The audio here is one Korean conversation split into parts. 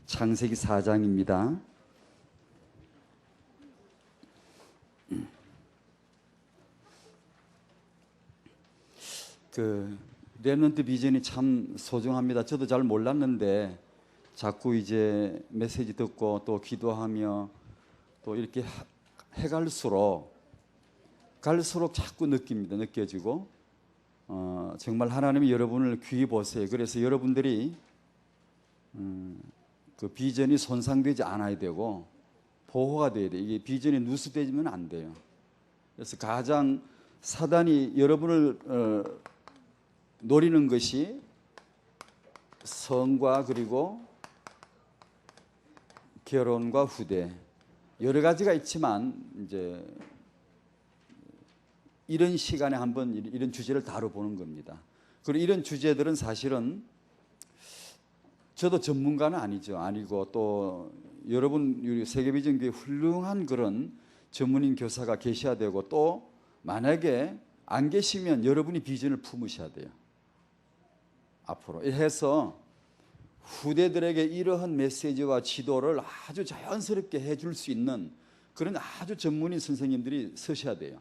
창세기 4장입니다. 렘넌트 비전이 참 소중합니다. 저도 잘 몰랐는데 자꾸 이제 메시지 듣고 또 기도하며 또 이렇게 해갈수록 자꾸 느껴지고 정말 하나님이 여러분을 귀히 보세요. 그래서 여러분들이 그 비전이 손상되지 않아야 되고 보호가 돼야 돼요. 이게 비전이 누수되면 안 돼요. 그래서 가장 사단이 여러분을 노리는 것이 성과 그리고 결혼과 후대 여러 가지가 있지만 이제 이런 시간에 한번 이런 주제를 다뤄보는 겁니다. 그리고 이런 주제들은 사실은 저도 전문가는 아니고 또 여러분 우리 세계비전교회 훌륭한 그런 전문인 교사가 계셔야 되고 또 만약에 안 계시면 여러분이 비전을 품으셔야 돼요. 앞으로 해서 후대들에게 이러한 메시지와 지도를 아주 자연스럽게 해줄 수 있는 그런 아주 전문인 선생님들이 서셔야 돼요.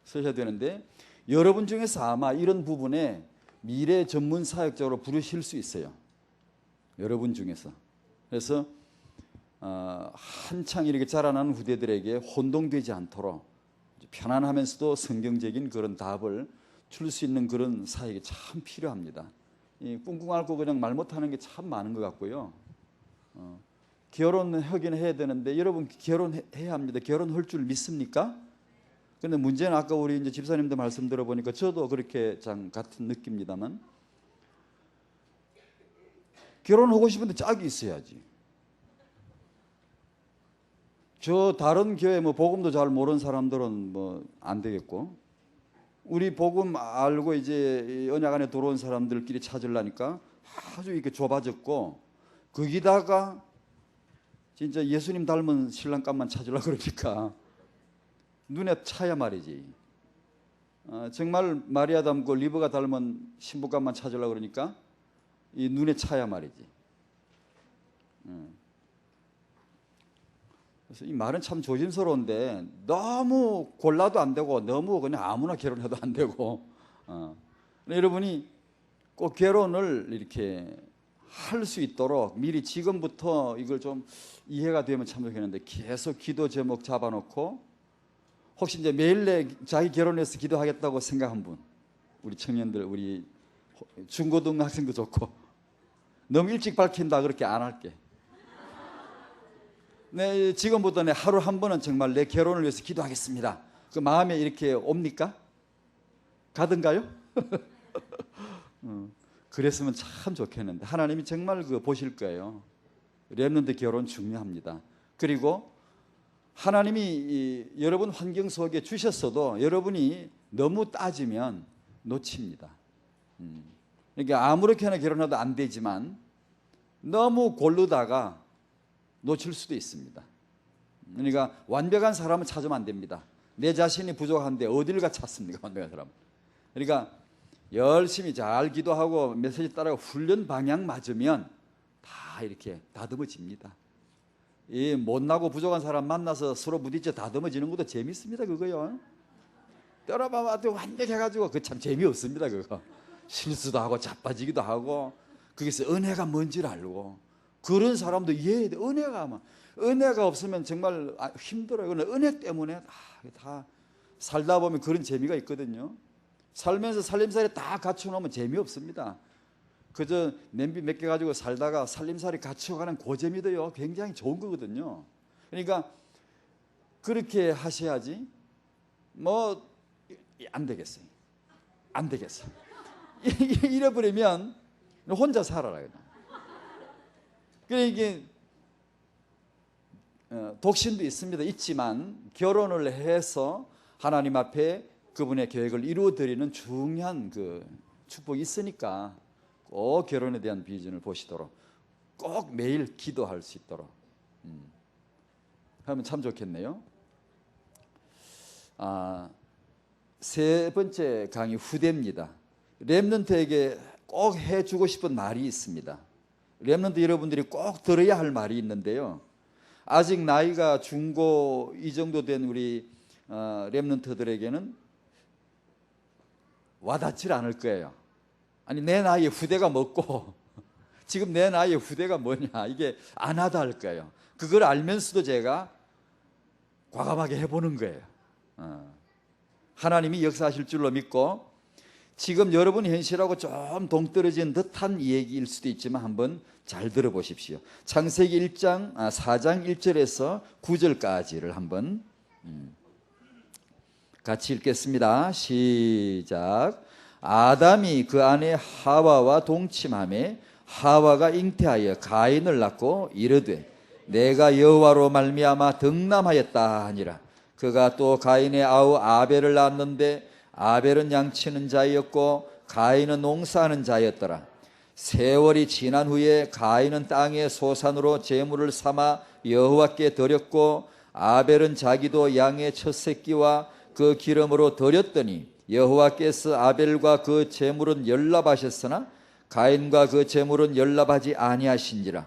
서셔야 되는데 여러분 중에서 아마 이런 부분에 미래 전문 사역자로 부르실 수 있어요. 여러분 중에서. 그래서 한창 이렇게 자라나는 후대들에게 혼동되지 않도록 편안하면서도 성경적인 그런 답을 줄 수 있는 그런 사역이 참 필요합니다. 꿍꿍 앓고 그냥 말 못하는 게 참 많은 것 같고요. 결혼하긴 해야 되는데 여러분 결혼해야 합니다. 결혼할 줄 믿습니까? 근데 문제는 아까 우리 이제 집사님들 말씀 들어보니까 저도 그렇게 참 같은 느낌입니다만 결혼하고 싶은데 짝이 있어야지. 저 다른 교회 뭐 복음도 잘 모르는 사람들은 뭐 안 되겠고 우리 복음 알고 이제 언약 안에 들어온 사람들끼리 찾으려니까 아주 이렇게 좁아졌고 거기다가 진짜 예수님 닮은 신랑감만 찾으려고 그러니까 눈에 차야 말이지. 정말 마리아 닮고 리브가 닮은 신부감만 찾으려고 그러니까 이 눈에 차야 말이지. 그래서 이 말은 참 조심스러운데 너무 골라도 안 되고 너무 그냥 아무나 결혼해도 안 되고 여러분이 꼭 결혼을 이렇게 할 수 있도록 미리 지금부터 이걸 좀 이해가 되면 참 좋겠는데 계속 기도 제목 잡아놓고 혹시 이제 매일 내 자기 결혼해서 기도하겠다고 생각한 분 우리 청년들 우리 중고등학생도 좋고 너무 일찍 밝힌다 그렇게 안 할게. 네, 지금부터 내 하루 한 번은 정말 내 결혼을 위해서 기도하겠습니다. 그 마음에 이렇게 옵니까? 가든가요? 그랬으면 참 좋겠는데 하나님이 정말 그거 보실 거예요. 렘넌트 결혼 중요합니다. 그리고 하나님이 여러분 환경 속에 주셨어도 여러분이 너무 따지면 놓칩니다. 그러니까 아무렇게나 결혼해도 안 되지만 너무 고르다가 놓칠 수도 있습니다. 그러니까 완벽한 사람을 찾으면 안 됩니다. 내 자신이 부족한데 어디를 가 찾습니까? 완벽한 사람. 그러니까 열심히 잘 기도하고 메시지 따라가고 훈련 방향 맞으면 다 이렇게 다듬어집니다. 이 못나고 부족한 사람 만나서 서로 부딪혀 다듬어지는 것도 재밌습니다. 그거요. 때려봐도 완벽해가지고 그 참 재미없습니다. 그거 실수도 하고 자빠지기도 하고 거기서 은혜가 뭔지를 알고 그런 사람도 이해해야 돼. 은혜가 없으면 정말 힘들어요. 은혜 때문에 다 살다 보면 그런 재미가 있거든요. 살면서 살림살이 다 갖춰놓으면 재미없습니다. 그저 냄비 몇 개 가지고 살다가 살림살이 갖춰가는 그 재미도요 굉장히 좋은 거거든요. 그러니까 그렇게 하셔야지 뭐 안 되겠어요. 안 되겠어. 이래버리면 혼자 살아라. 그러니까 독신도 있지만 결혼을 해서 하나님 앞에 그분의 계획을 이루어드리는 중요한 그 축복이 있으니까 꼭 결혼에 대한 비전을 보시도록 꼭 매일 기도할 수 있도록 하면 참 좋겠네요. 세 번째 강의 후대입니다. 렘넌트에게 꼭 해주고 싶은 말이 있습니다. 렘넌트 여러분들이 꼭 들어야 할 말이 있는데요. 아직 나이가 중고 이 정도 된 우리 렘넌트들에게는 와닿질 않을 거예요. 아니, 내 나이에 후대가 뭐고 지금 내 나이에 후대가 뭐냐, 이게 안 와닿을 거예요. 그걸 알면서도 제가 과감하게 해보는 거예요. 하나님이 역사하실 줄로 믿고, 지금 여러분 현실하고 좀 동떨어진 듯한 얘기일 수도 있지만 한번 잘 들어보십시오. 창세기 4장 1절에서 9절까지를 한번 같이 읽겠습니다. 시작. 아담이 그 아내 하와와 동침하매 하와가 잉태하여 가인을 낳고 이르되 내가 여호와로 말미암아 득남하였다 하니라. 그가 또 가인의 아우 아벨을 낳았는데 아벨은 양치는 자였고 가인은 농사하는 자였더라. 세월이 지난 후에 가인은 땅의 소산으로 제물을 삼아 여호와께 드렸고 아벨은 자기도 양의 첫 새끼와 그 기름으로 드렸더니 여호와께서 아벨과 그 제물은 연락하셨으나 가인과 그 제물은 연락하지 아니하신지라.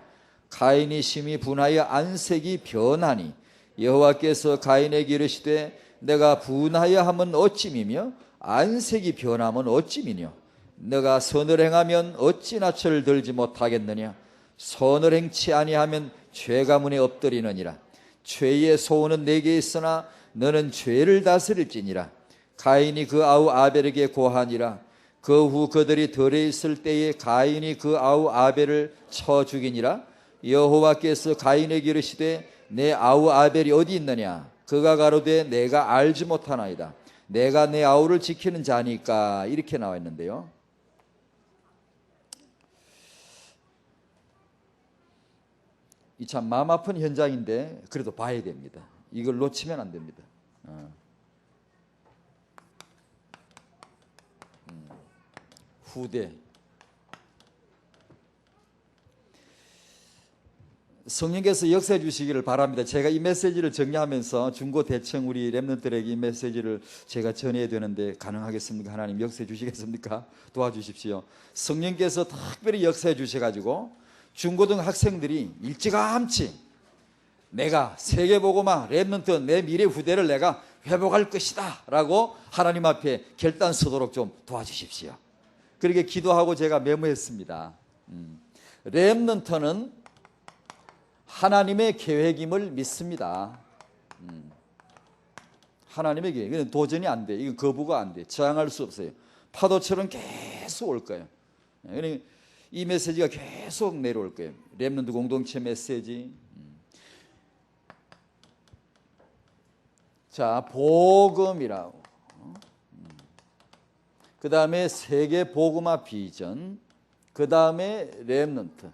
가인이 심히 분하여 안색이 변하니 여호와께서 가인에게 이르시되 내가 분하여 하면 어찌미며 안색이 변하면 어찌미뇨. 너가 선을 행하면 어찌 낯을 들지 못하겠느냐. 선을 행치 아니하면 죄가문에 엎드리느니라. 죄의 소원은 내게 있으나 너는 죄를 다스릴지니라. 가인이 그 아우 아벨에게 고하니라. 그 후 그들이 들에 있을 때에 가인이 그 아우 아벨을 쳐 죽이니라. 여호와께서 가인에게 이르시되 내 아우 아벨이 어디 있느냐. 그가 가로되 내가 알지 못하나이다. 내가 내 아우를 지키는 자니까. 이렇게 나와 있는데요. 이 참 마음 아픈 현장인데 그래도 봐야 됩니다. 이걸 놓치면 안 됩니다. 후대. 성령께서 역사해 주시기를 바랍니다. 제가 이 메시지를 정리하면서 중고 대청 우리 렘넌트들에게 이 메시지를 제가 전해야 되는데 가능하겠습니까? 하나님 역사해 주시겠습니까? 도와주십시오. 성령께서 특별히 역사해 주셔가지고 중고등 학생들이 일찌감치 내가 세계복음화 렘넌트 내 미래 후대를 내가 회복할 것이다 라고 하나님 앞에 결단 서도록 좀 도와주십시오. 그렇게 기도하고 제가 메모했습니다. 렘넌트는 하나님의 계획임을 믿습니다. 하나님의 계획. 이건 도전이 안 돼. 이건 거부가 안 돼. 저항할 수 없어요. 파도처럼 계속 올 거예요. 그러니까 이 메시지가 계속 내려올 거예요. 렘넌트 공동체 메시지. 자, 복음이라고. 그 다음에 세계 복음화 비전. 그 다음에 렘넌트.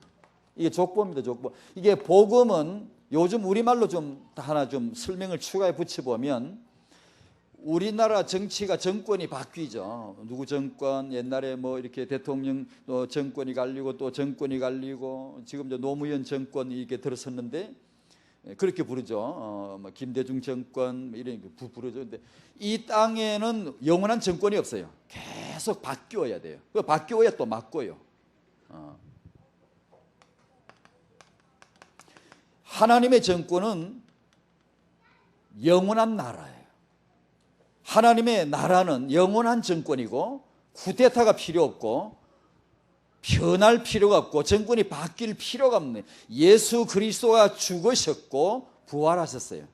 이게 족보입니다. 족보. 이게 복음은 요즘 우리말로 좀 하나 좀 설명을 추가해 붙여보면 우리나라 정치가 정권이 바뀌죠. 누구 정권, 옛날에 뭐 이렇게 대통령 정권이 갈리고 또 정권이 갈리고 지금 노무현 정권 이렇게 들어섰는데 그렇게 부르죠. 김대중 정권 이런 부르죠. 근데 이 땅에는 영원한 정권이 없어요. 계속 바뀌어야 돼요. 바뀌어야 또 맞고요. 하나님의 정권은 영원한 나라예요. 하나님의 나라는 영원한 정권이고 쿠데타가 필요 없고 변할 필요가 없고 정권이 바뀔 필요가 없네. 예수 그리스도가 죽으셨고 부활하셨어요.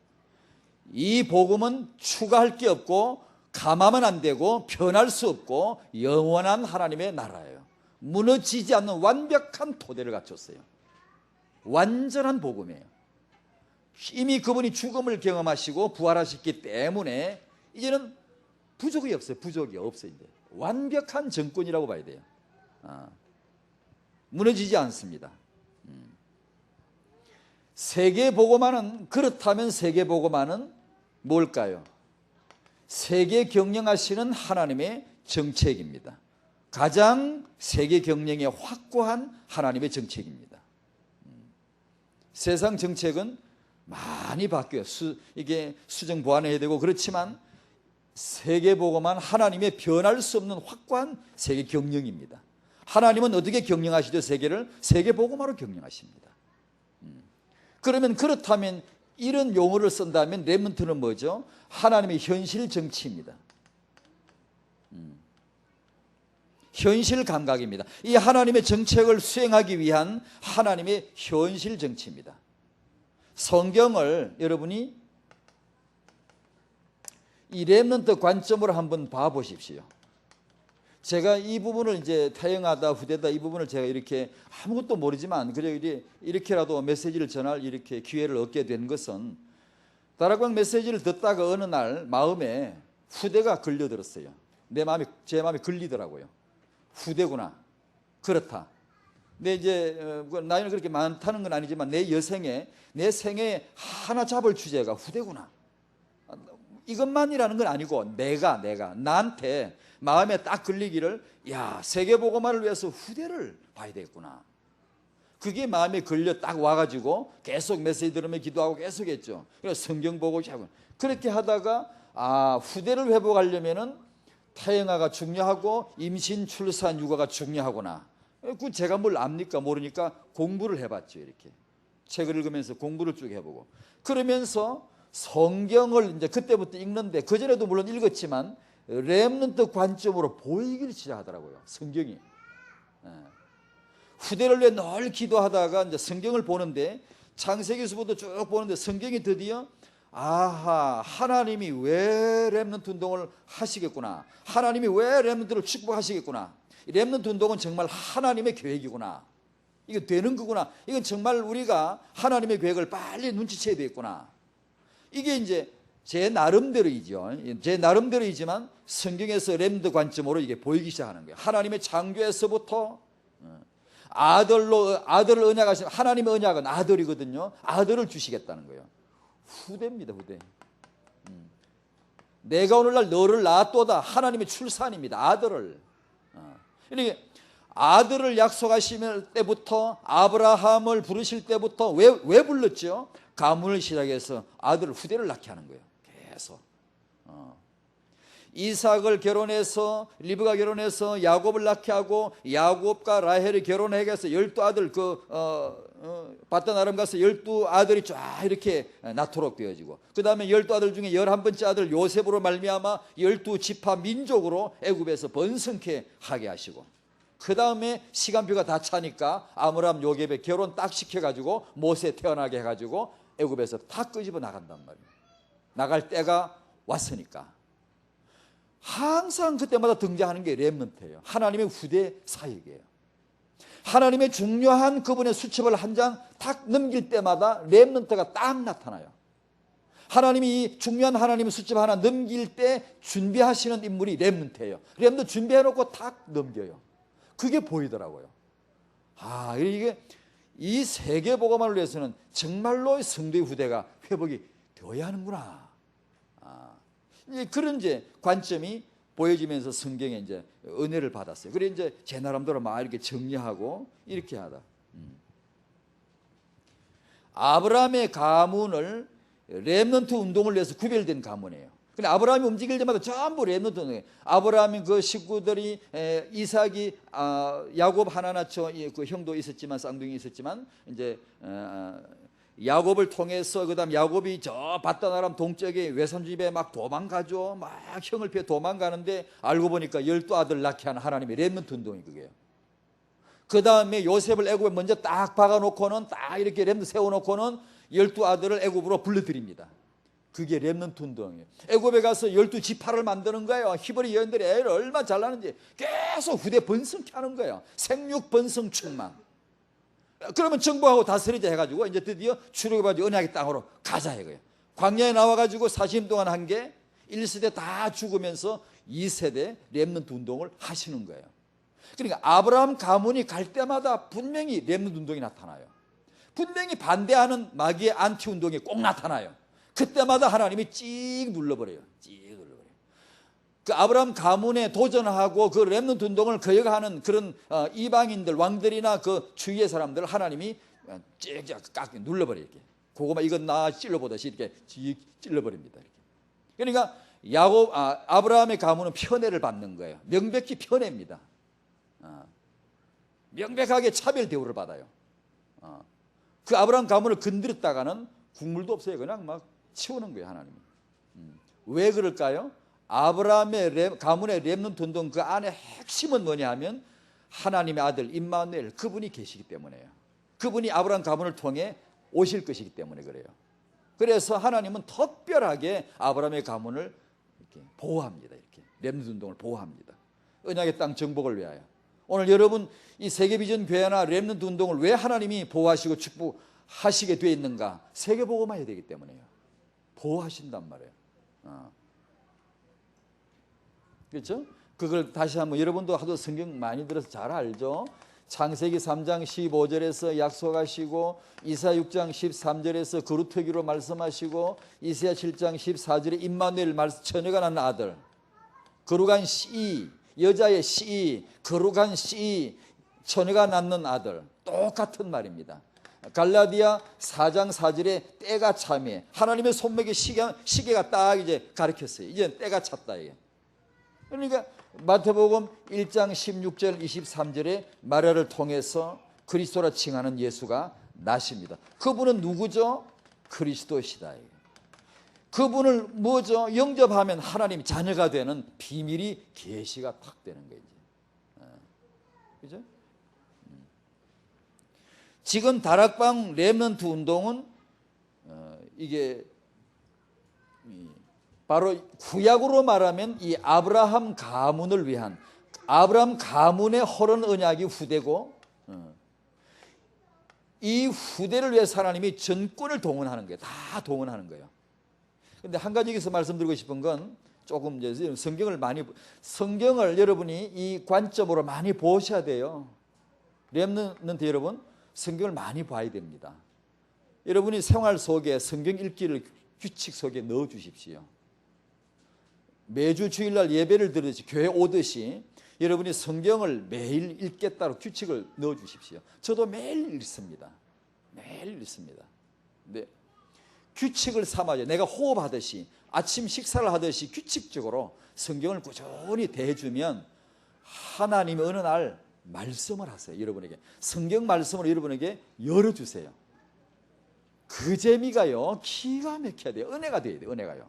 이 복음은 추가할 게 없고 감하면 안 되고 변할 수 없고 영원한 하나님의 나라예요. 무너지지 않는 완벽한 토대를 갖췄어요. 완전한 복음이에요. 이미 그분이 죽음을 경험하시고 부활하셨기 때문에 이제는 부족이 없어요. 부족이 없어요. 이제 완벽한 정권이라고 봐야 돼요. 무너지지 않습니다. 세계복음화는 그렇다면 세계복음화는 뭘까요? 세계 경영하시는 하나님의 정책입니다. 가장 세계 경영에 확고한 하나님의 정책입니다. 세상 정책은 많이 바뀌어요. 이게 수정 보완해야 되고 그렇지만 세계복음화는 하나님의 변할 수 없는 확고한 세계 경영입니다. 하나님은 어떻게 경영하시죠? 세계를 세계복음화로 경영하십니다. 그러면 그렇다면 이런 용어를 쓴다면 렘넌트는 뭐죠? 하나님의 현실 정치입니다. 현실 감각입니다. 이 하나님의 정책을 수행하기 위한 하나님의 현실 정치입니다. 성경을 여러분이 이 렘넌트 관점으로 한번 봐보십시오. 제가 이 부분을 이제 타영하다 후대다 이 부분을 제가 이렇게 아무것도 모르지만 그래 이렇게라도 메시지를 전할 이렇게 기회를 얻게 된 것은 다락방 메시지를 듣다가 어느 날 마음에 후대가 걸려들었어요. 제 마음에 걸리더라고요. 후대구나. 그렇다. 근데 이제 나이는 그렇게 많다는 건 아니지만 내 생에 하나 잡을 주제가 후대구나. 이것만이라는 건 아니고 나한테 마음에 딱 걸리기를 야 세계복음화를 위해서 후대를 봐야 되겠구나. 그게 마음에 걸려 딱 와가지고 계속 메시지 들으며 기도하고 계속 했죠. 그래서 성경 보고 하고 그렇게 하다가 후대를 회복하려면은 태영아가 중요하고 임신, 출산, 육아가 중요하구나. 그 제가 뭘 압니까? 모르니까 공부를 해봤죠. 이렇게 책을 읽으면서 공부를 쭉 해보고 그러면서 성경을 이제 그때부터 읽는데 그 전에도 물론 읽었지만 렘넌트 관점으로 보이기를 시작하더라고요. 성경이. 후대를 위해 늘 기도하다가 이제 성경을 보는데 창세기서부터 쭉 보는데 성경이 드디어 하나님이 왜 렘넌트 운동을 하시겠구나. 하나님이 왜 렘넌트를 축복하시겠구나. 렘넌트 운동은 정말 하나님의 계획이구나. 이거 되는 거구나. 이건 정말 우리가 하나님의 계획을 빨리 눈치채야 되겠구나. 이게 이제 제 나름대로이죠. 제 나름대로이지만 성경에서 렘넌트 관점으로 이게 보이기 시작하는 거예요. 하나님의 창조에서부터 아들을 언약하시면 하나님의 언약은 아들이거든요. 아들을 주시겠다는 거예요. 후대입니다. 후대. 내가 오늘날 너를 낳았도다. 하나님의 출산입니다. 아들을. 그러니까 아들을 약속하실 때부터 아브라함을 부르실 때부터 왜 불렀죠? 가문을 시작해서 아들을 후대를 낳게 하는 거예요. 계속. 이삭을 결혼해서 리브가 결혼해서 야곱을 낳게 하고 야곱과 라헬이 결혼해서 12아들 바단 아람 가서 12아들이 쫙 이렇게 낳도록 되어지고 그 다음에 12아들 중에 11번째 아들 요셉으로 말미암아 12지파 민족으로 애굽에서 번성케 하게 하시고 그 다음에 시간표가 다 차니까 아므람 요셉의 결혼 딱 시켜가지고 모세 태어나게 해가지고 애굽에서 다 끄집어 나간단 말이에요. 나갈 때가 왔으니까 항상 그때마다 등장하는 게 렘넌트예요. 하나님의 후대 사역이에요. 하나님의 중요한 그분의 수첩을 한 장 탁 넘길 때마다 렘넌트가 딱 나타나요. 하나님이 이 중요한 하나님의 수첩 하나 넘길 때 준비하시는 인물이 렘넌트예요. 렘넌트 준비해놓고 탁 넘겨요. 그게 보이더라고요. 이게 이 세계복음화를 위해서는 정말로 성도의 후대가 회복이 되어야 하는구나. 이제 그런 이제 관점이 보여지면서 성경에 이제 은혜를 받았어요. 그래 이제 제 나름대로 막 이렇게 정리하고 이렇게 하다. 아브라함의 가문을 렘넌트 운동을 위해서 구별된 가문이에요. 근데 아브라함이 움직일 때마다 전부 렘넌트 운동이에요. 아브라함이 그 식구들이 이삭이 야곱 하나 낳죠. 그 형도 있었지만 쌍둥이 있었지만 이제 야곱을 통해서 그다음 야곱이 저 바단 아람 동쪽에 외삼 집에 막 도망가죠. 막 형을 피해 도망가는데 알고 보니까 12아들 낳게 하는 하나님의 렘넌트 운동이 그게요. 그 다음에 요셉을 애굽에 먼저 딱 박아놓고는 딱 이렇게 렘넌트 세워놓고는 12아들을 애굽으로 불러들입니다. 그게 렘넌트 운동이에요. 애굽에 가서 12지파를 만드는 거예요. 히브리 여인들이 애를 얼마나 잘나는지 계속 후대 번성케 하는 거예요. 생육 번성 충만. 그러면 정복하고 다스리자 해가지고 이제 드디어 출애굽하지 언약의 땅으로 가자 이거예요. 광야에 나와가지고 40년 동안 한 게 1세대 다 죽으면서 2세대 렘넌트 운동을 하시는 거예요. 그러니까 아브라함 가문이 갈 때마다 분명히 렘넌트 운동이 나타나요. 분명히 반대하는 마귀의 안티 운동이 꼭 나타나요. 그때마다 하나님이 찍 눌러버려요. 그 아브라함 가문에 도전하고 그 렘넌트 운동을 거역하는 그런 이방인들 왕들이나 그 주위의 사람들을 하나님이 찍찍 깎 눌러버려요. 이렇게 고구마 이건 나 찔러보듯이 이렇게 찔러버립니다. 이렇게. 그러니까 아브라함의 가문은 편애를 받는 거예요. 명백히 편애입니다. 명백하게 차별 대우를 받아요. 그 아브라함 가문을 건드렸다가는 국물도 없어요. 그냥 막 치우는 거예요, 하나님이. 왜 그럴까요? 아브라함의 가문의 렘넌트 운동 그 안에 핵심은 뭐냐 하면 하나님의 아들 임마누엘, 그분이 계시기 때문에요. 그분이 아브라함 가문을 통해 오실 것이기 때문에 그래요. 그래서 하나님은 특별하게 아브라함의 가문을 이렇게 보호합니다. 이렇게 렘넌트 운동을 보호합니다. 언약의 땅 정복을 위하여. 오늘 여러분 이 세계비전 교회나 렘넌트 운동을 왜 하나님이 보호하시고 축복하시게 되어 있는가? 세계복음화 해야 되기 때문에요. 보호하신단 말이에요. 그렇죠? 그걸 다시 한번 여러분도 하도 성경 많이 들어서 잘 알죠? 창세기 3장 15절에서 약속하시고 이사야 6장 13절에서 거루터기로 말씀하시고 이사야 7장 14절에 임마누엘 처녀가 낳는 아들, 거룩한 씨, 여자의 씨, 거룩한 씨, 처녀가 낳는 아들, 똑같은 말입니다. 갈라디아 4장 4절에 때가 참에 하나님의 손목에 시계가 딱 이제 가르쳤어요. 이제 때가 찼다 이게. 그러니까 마태복음 1장 16절 23절에 마리아를 통해서 그리스도라 칭하는 예수가 나십니다. 그분은 누구죠? 그리스도시다. 그분을 뭐죠? 영접하면 하나님 자녀가 되는 비밀이 계시가 탁 되는 거죠. 그죠? 지금 다락방 렘넌트 운동은 이게 바로 구약으로 말하면 이 아브라함 가문을 위한 아브라함 가문의 허른 언약이 후대고 이 후대를 위해서 하나님이 전권을 동원하는 거예요. 다 동원하는 거예요. 그런데 한 가지 여기서 말씀드리고 싶은 건 조금 이제 성경을 여러분이 이 관점으로 많이 보셔야 돼요. 렘넌트 여러분 성경을 많이 봐야 됩니다. 여러분이 생활 속에 성경 읽기를 규칙 속에 넣어 주십시오. 매주 주일날 예배를 드리듯이 교회 오듯이 여러분이 성경을 매일 읽겠다고 규칙을 넣어 주십시오. 저도 매일 읽습니다. 매일 읽습니다. 근데 규칙을 삼아야 내가 호흡하듯이 아침 식사를 하듯이 규칙적으로 성경을 꾸준히 대해주면 하나님이 어느 날 말씀을 하세요. 여러분에게 성경 말씀을 여러분에게 열어주세요. 그 재미가요 기가 막혀야 돼요. 은혜가 돼야 돼요. 은혜가요.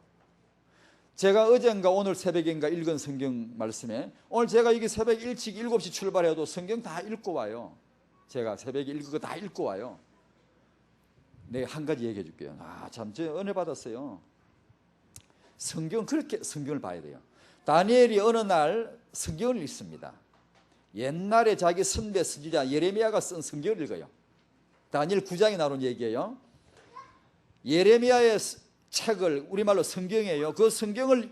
제가 어젠가 오늘 새벽인가 읽은 성경 말씀에 오늘 제가 이게 새벽 일찍 7시 출발해도 성경 다 읽고 와요. 제가 새벽에 읽은 거 다 읽고 와요. 내가 한 가지 얘기해 줄게요. 참 저 은혜 받았어요. 성경은 그렇게 성경을 봐야 돼요. 다니엘이 어느 날 성경을 읽습니다. 옛날에 자기 선배 선지자 예레미야가 쓴 성경을 읽어요. 다니엘 9장에 나오는 얘기예요. 예레미야의 책을 우리말로 성경이에요. 그 성경을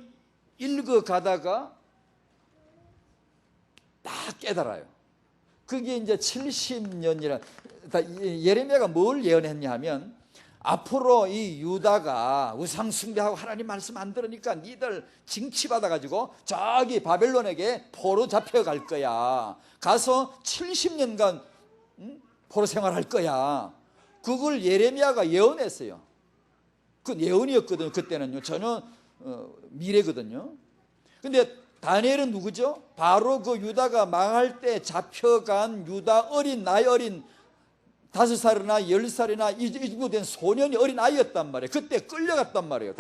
읽어가다가 딱 깨달아요. 그게 이제 70년이라 예레미야가 뭘 예언했냐 하면 앞으로 이 유다가 우상 숭배하고 하나님 말씀 안 들으니까 니들 징치받아가지고 저기 바벨론에게 포로 잡혀갈 거야. 가서 70년간 포로 생활할 거야. 그걸 예레미야가 예언했어요. 그 예언이었거든요. 그때는요. 전혀 미래거든요. 근데 다니엘은 누구죠? 바로 그 유다가 망할 때 잡혀간 유다 나이 어린 5살이나 10살이나 이 정도 된 소년이 어린 아이였단 말이에요. 그때 끌려갔단 말이에요.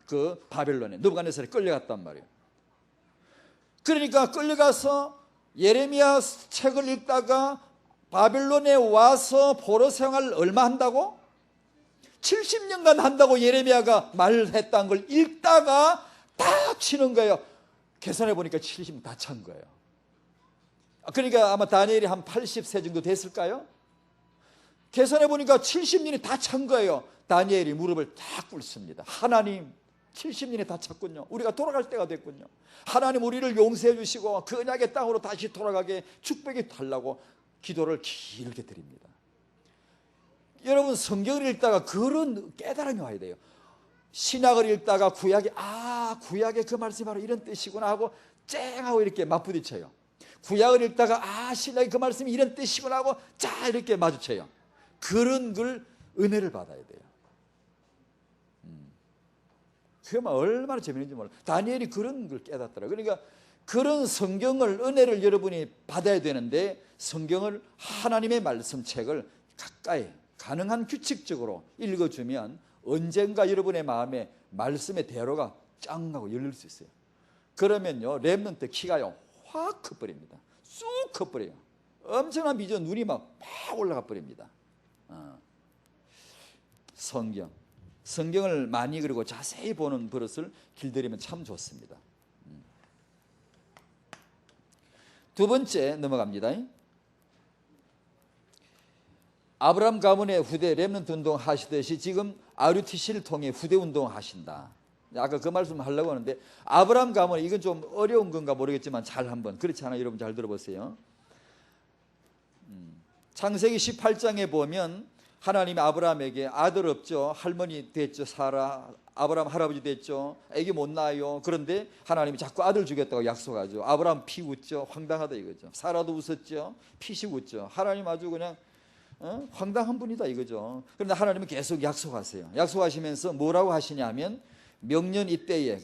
그 바벨론에 느부갓네살에 끌려갔단 말이에요. 그러니까 끌려가서 예레미야 책을 읽다가 바벨론에 와서 포로 생활을 얼마 한다고? 70년간 한다고 예레미야가 말했다는 걸 읽다가 딱 치는 거예요. 계산해 보니까 70년 다 찬 거예요. 그러니까 아마 다니엘이 한 80세 정도 됐을까요? 계산해 보니까 70년이 다 찬 거예요. 다니엘이 무릎을 딱 꿇습니다. 하나님 70년이 다 찼군요. 우리가 돌아갈 때가 됐군요. 하나님 우리를 용서해 주시고 그 언약의 땅으로 다시 돌아가게 축복해 달라고 기도를 길게 드립니다. 여러분 성경을 읽다가 그런 깨달음이 와야 돼요. 신약을 읽다가 구약의 그 말씀이 바로 이런 뜻이구나 하고 쨍하고 이렇게 맞부딪혀요. 구약을 읽다가 신약의 그 말씀이 이런 뜻이구나 하고 자 이렇게 마주쳐요. 그런 걸 은혜를 받아야 돼요. 그게 얼마나 재미있는지 몰라요. 다니엘이 그런 걸 깨닫더라고요. 그러니까 그런 성경을, 은혜를 여러분이 받아야 되는데, 성경을, 하나님의 말씀책을 가까이 가능한 규칙적으로 읽어주면 언젠가 여러분의 마음에 말씀의 대로가 짱 하고 열릴 수 있어요. 그러면요, 렘넌트 키가요 확 커버립니다. 쑥 커버려요. 엄청난 비전, 눈이 막 올라가 버립니다. 성경을 많이 그리고 자세히 보는 버릇을 길들이면 참 좋습니다. 두 번째 넘어갑니다. 아브라함 가문의 후대 렘넌트 운동 하시듯이 지금 RUTC를 통해 후대 운동 하신다. 아까 그 말씀 하려고 하는데, 아브라함 가문, 이건 좀 어려운 건가 모르겠지만 잘 한번, 그렇지 않아요? 여러분 잘 들어보세요. 창세기 18장에 보면 하나님이 아브라함에게 아들 없죠, 할머니 됐죠, 사라, 아브라함 할아버지 됐죠, 애기 못 낳아요. 그런데 하나님이 자꾸 아들 주겠다고 약속하죠. 아브라함 피 웃죠. 황당하다 이거죠. 사라도 웃었죠. 피식 웃죠. 하나님 아주 그냥 황당한 분이다 이거죠. 그런데 하나님은 계속 약속하세요. 약속하시면서 뭐라고 하시냐면, 명년 이때에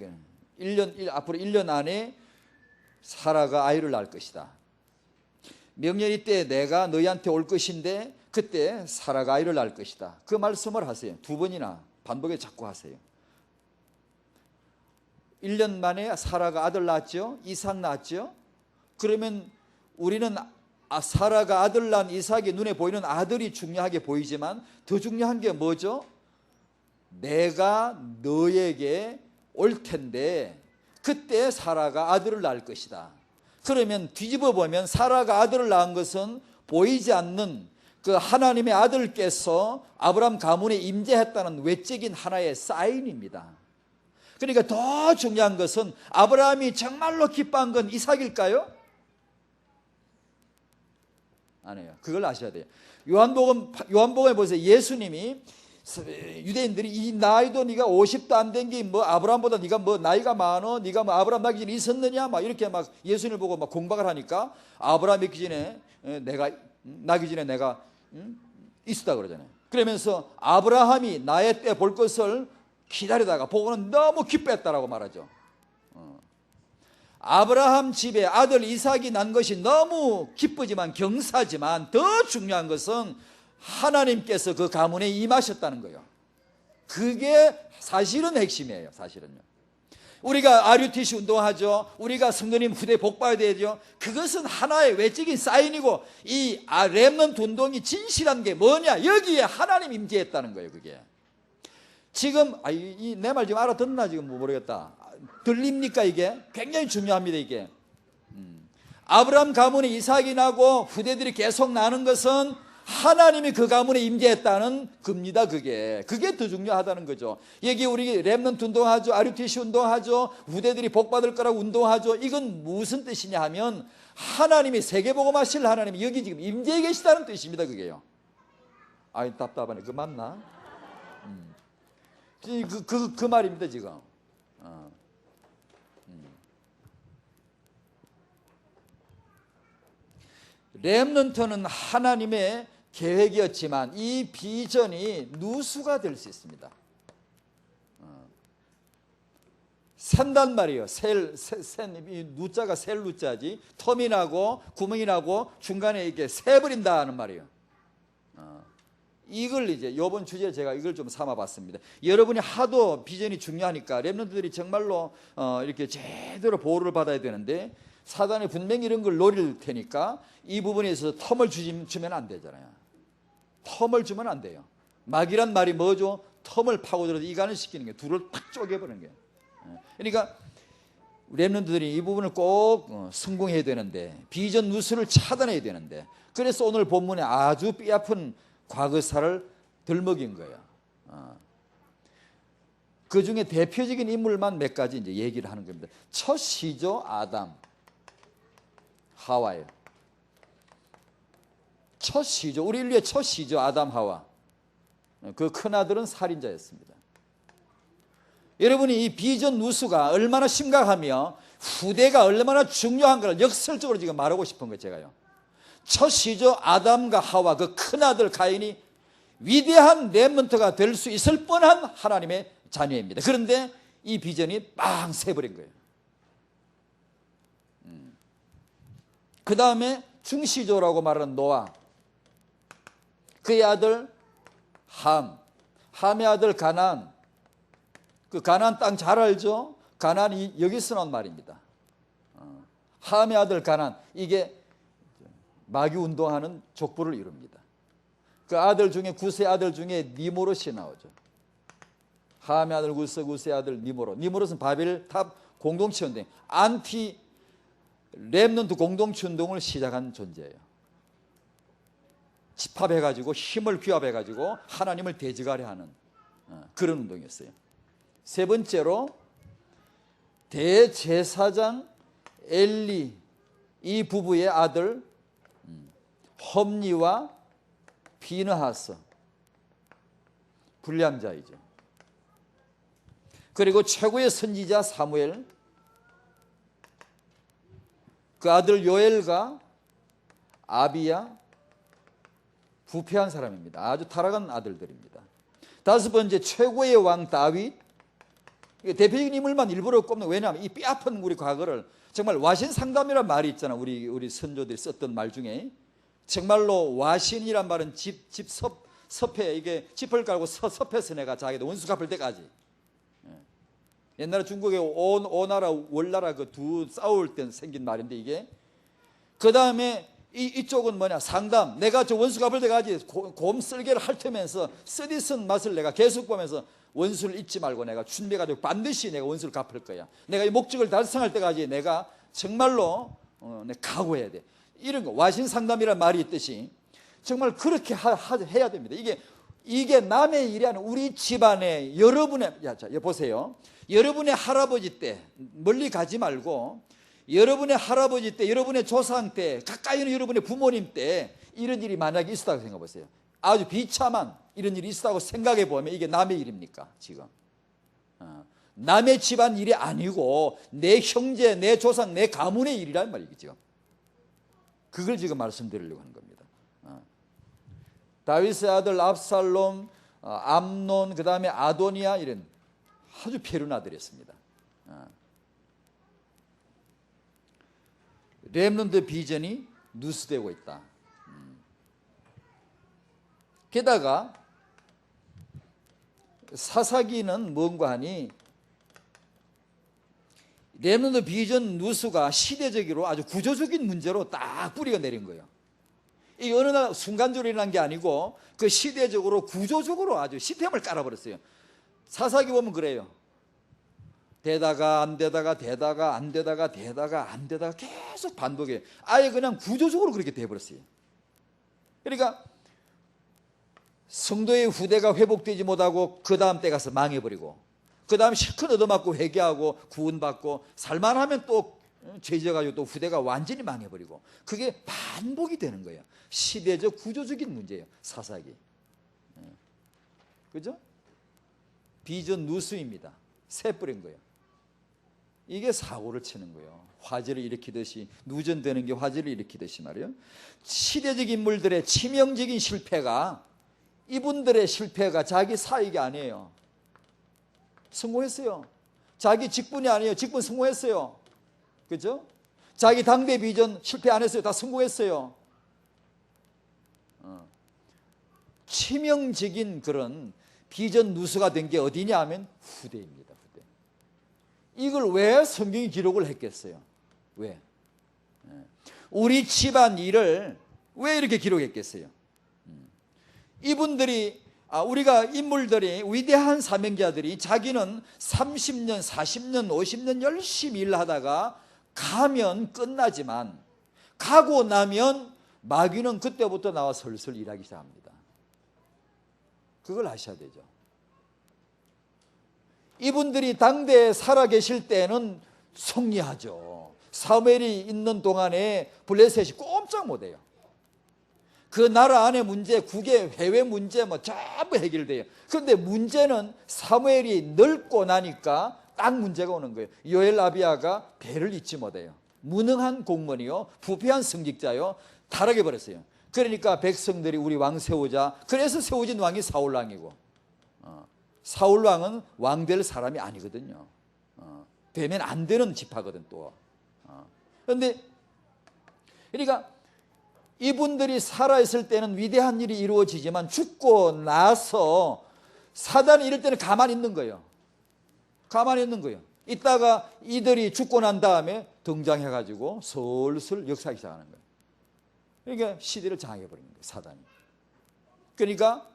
1년, 앞으로 1년 안에 사라가 아이를 낳을 것이다. 명년 이때에 내가 너희한테 올 것인데 그때 사라가 아이를 낳을 것이다. 그 말씀을 하세요. 두 번이나 반복에 자꾸 하세요. 1년 만에 사라가 아들 낳았죠. 이삭 낳았죠. 그러면 우리는 사라가 아들 낳은 이삭이 눈에 보이는 아들이 중요하게 보이지만 더 중요한 게 뭐죠? 내가 너에게 올 텐데 그때 사라가 아들을 낳을 것이다. 그러면 뒤집어 보면 사라가 아들을 낳은 것은 보이지 않는 그 하나님의 아들께서 아브라함 가문에 임재했다는 외적인 하나의 사인입니다. 그러니까 더 중요한 것은 아브라함이 정말로 기뻐한 건 이삭일까요? 아니에요. 그걸 아셔야 돼요. 요한복음에 보세요. 예수님이 유대인들이 이 나이도 네가 50도 안 된 게 뭐 아브라함보다 네가 뭐 나이가 많어, 네가 뭐 아브라함 나기 전에 있었느냐, 막 이렇게 막 예수님을 보고 막 공박을 하니까, 아브라함 있기 전에 내가 나기 전에 내가 있었다 그러잖아요. 그러면서 아브라함이 나의 때 볼 것을 기다리다가 보고는 너무 기뻐했다라고 말하죠. 아브라함 집에 아들 이삭이 난 것이 너무 기쁘지만 경사지만 더 중요한 것은 하나님께서 그 가문에 임하셨다는 거예요. 그게 사실은 핵심이에요. 사실은요. 우리가 RUTC 운동하죠. 우리가 성도님 후대 복받아야 되죠. 그것은 하나의 외적인 사인이고, 이 렘넌트 운동이 진실한 게 뭐냐? 여기에 하나님 임재했다는 거예요. 그게 지금 내 말 지금 알아듣나 지금 모르겠다. 들립니까? 이게 굉장히 중요합니다. 이게 아브라함 가문에 이삭이 나고 후대들이 계속 나는 것은 하나님이 그 가문에 임재했다는 겁니다. 그게 더 중요하다는 거죠. 여기 우리 렘넌트 운동하죠. RUTC 운동하죠. 후대들이 복받을 거라고 운동하죠. 이건 무슨 뜻이냐 하면 하나님이 세계복음하실 하나님이 여기 지금 임재해 계시다는 뜻입니다. 그게요. 아이 답답하네. 그 맞나? 그 말입니다 지금. 렘넌트는 하나님의 계획이었지만 이 비전이 누수가 될 수 있습니다. 샌단 말이에요. 이 누자가 셀 누자지. 텀이 나고 구멍이 나고 중간에 이렇게 새버린다 하는 말이에요. 이걸 이제 이번 주제에 제가 이걸 좀 삼아봤습니다. 여러분이 하도 비전이 중요하니까 렘넌트들이 정말로 이렇게 제대로 보호를 받아야 되는데, 사단이 분명히 이런 걸 노릴 테니까 이 부분에 있어서 텀을 주면 안 되잖아요. 텀을 주면 안 돼요. 막이란 말이 뭐죠? 텀을 파고들어서 이간을 시키는 게, 둘을 팍 쪼개버리는 거예요. 그러니까 렘넌트들이 이 부분을 꼭 성공해야 되는데, 비전 누수를 차단해야 되는데, 그래서 오늘 본문에 아주 뼈아픈 과거사를 덜먹인 거예요. 그 중에 대표적인 인물만 몇 가지 이제 얘기를 하는 겁니다. 첫 시조 아담, 하와예요. 첫 시조, 우리 인류의 첫 시조 아담, 하와. 그 큰아들은 살인자였습니다. 여러분이 이 비전 누수가 얼마나 심각하며 후대가 얼마나 중요한가를 역설적으로 지금 말하고 싶은 거예요. 제가요. 첫 시조 아담과 하와, 그 큰아들 가인이 위대한 렘넌트가 될 수 있을 뻔한 하나님의 자녀입니다. 그런데 이 비전이 빵 새버린 거예요. 그 다음에 중시조라고 말하는 노아, 그의 아들 함의 아들 가나안. 그 가나안 땅 잘 알죠? 가나안이 여기서 나온 말입니다. 함의 아들 가나안, 이게 마귀 운동하는 족보를 이룹니다. 그 아들 중에 구스의 아들 중에 니모롯이 나오죠. 함의 아들 구스, 구스의 아들 니모롯. 니모롯은 바벨탑 공동체 운동, 안티 렘넌트 공동체 운동을 시작한 존재예요. 집합해가지고 힘을 규합해가지고 하나님을 대적하려 하는 그런 운동이었어요. 세 번째로 대제사장 엘리, 이 부부의 아들 험리와 비느하스, 불량자이죠. 그리고 최고의 선지자 사무엘, 그 아들 요엘과 아비야, 부패한 사람입니다. 아주 타락한 아들들입니다. 다섯 번째, 최고의 왕 다윗. 대표적인 인물만 일부러 꼽는, 왜냐하면 이 뼈아픈 우리 과거를, 정말 와신상담이란 말이 있잖아. 우리 선조들이 썼던 말 중에 정말로 와신이란 말은 섭해, 이게 짚을 깔고 섭해서 내가 자기도 원수 갚을 때까지. 옛날에 중국의 오나라 월나라 그 두 싸울 때 생긴 말인데, 이게 그 다음에 이쪽은 뭐냐, 상담. 내가 저 원수 갚을 때까지 곰 쓸개를 핥으면서 쓰디쓴 맛을 내가 계속 보면서 원수를 잊지 말고 내가 준비해가지고 반드시 내가 원수를 갚을 거야. 내가 이 목적을 달성할 때까지 내가 정말로 내가 각오해야 돼. 이런 거, 와신상담이라는 말이 있듯이 정말 그렇게 해야 됩니다. 이게 남의 일이 아니라 우리 집안에 여러분의, 자, 보세요. 여러분의 할아버지 때, 멀리 가지 말고 여러분의 할아버지 때, 여러분의 조상 때, 가까이 있는 여러분의 부모님 때 이런 일이 만약에 있었다고 생각해 보세요. 아주 비참한 이런 일이 있었다고 생각해 보면 이게 남의 일입니까? 지금 남의 집안 일이 아니고 내 형제, 내 조상, 내 가문의 일이란 말이죠. 그걸 지금 말씀드리려고 하는 겁니다. 다윗의 아들 압살롬, 암논, 그 다음에 아도니아, 이런 아주 패륜 아들이었습니다. 렘넌트 비전이 누스되고 있다. 게다가 사사기는 뭔가 하니 렘넌트 비전 누수가 시대적으로 아주 구조적인 문제로 딱 뿌리가 내린 거예요. 이 어느 날 순간적으로 일어난 게 아니고 그 시대적으로 구조적으로 아주 시스템을 깔아버렸어요. 사사기 보면 그래요. 되다가 안 되다가 되다가 안 되다가 되다가 안 되다가 계속 반복해요. 아예 그냥 구조적으로 그렇게 돼버렸어요. 그러니까 성도의 후대가 회복되지 못하고 그 다음 때 가서 망해버리고 그 다음 실컷 얻어맞고 회개하고 구원받고 살만하면 또 죄져가지고 또 후대가 완전히 망해버리고 그게 반복이 되는 거예요. 시대적 구조적인 문제예요. 사사기. 그죠? 비전 누수입니다. 새뿌린 거예요. 이게 사고를 치는 거예요. 화재를 일으키듯이, 누전되는 게 화재를 일으키듯이 말이에요. 시대적 인물들의 치명적인 실패가, 이분들의 실패가 자기 사익이 아니에요. 성공했어요. 자기 직분이 아니에요. 직분 성공했어요. 그죠? 자기 당대 비전 실패 안 했어요. 다 성공했어요. 치명적인 그런 비전 누수가 된 게 어디냐 하면 후대입니다. 후대. 이걸 왜 성경이 기록을 했겠어요? 왜? 우리 집안 일을 왜 이렇게 기록했겠어요? 이분들이, 우리가 인물들이, 위대한 사명자들이 자기는 30년, 40년, 50년 열심히 일하다가 가면 끝나지만 가고 나면 마귀는 그때부터 나와 슬슬 일하기 시작합니다. 그걸 아셔야 되죠. 이분들이 당대에 살아계실 때는 승리하죠. 사무엘이 있는 동안에 블레셋이 꼼짝 못해요. 그 나라 안의 문제, 국의 해외 문제 뭐 전부 해결돼요. 그런데 문제는 사무엘이 늙고 나니까 딱 문제가 오는 거예요. 요엘 아비야가 배를 잇지 못해요. 무능한 공무원이요, 부패한 성직자요, 타락해 버렸어요. 그러니까 백성들이 우리 왕 세우자. 그래서 세워진 왕이 사울왕이고, 사울왕은 왕 될 사람이 아니거든요. 되면 안 되는 지파거든 또. 그런데 그러니까 이분들이 살아있을 때는 위대한 일이 이루어지지만 죽고 나서 사단이 이럴 때는 가만히 있는 거예요. 가만히 있는 거예요. 이따가 이들이 죽고 난 다음에 등장해가지고 슬슬 역사하기 시작하는 거예요. 그러니까 시대를 장악해버리는 거예요, 사단이. 그러니까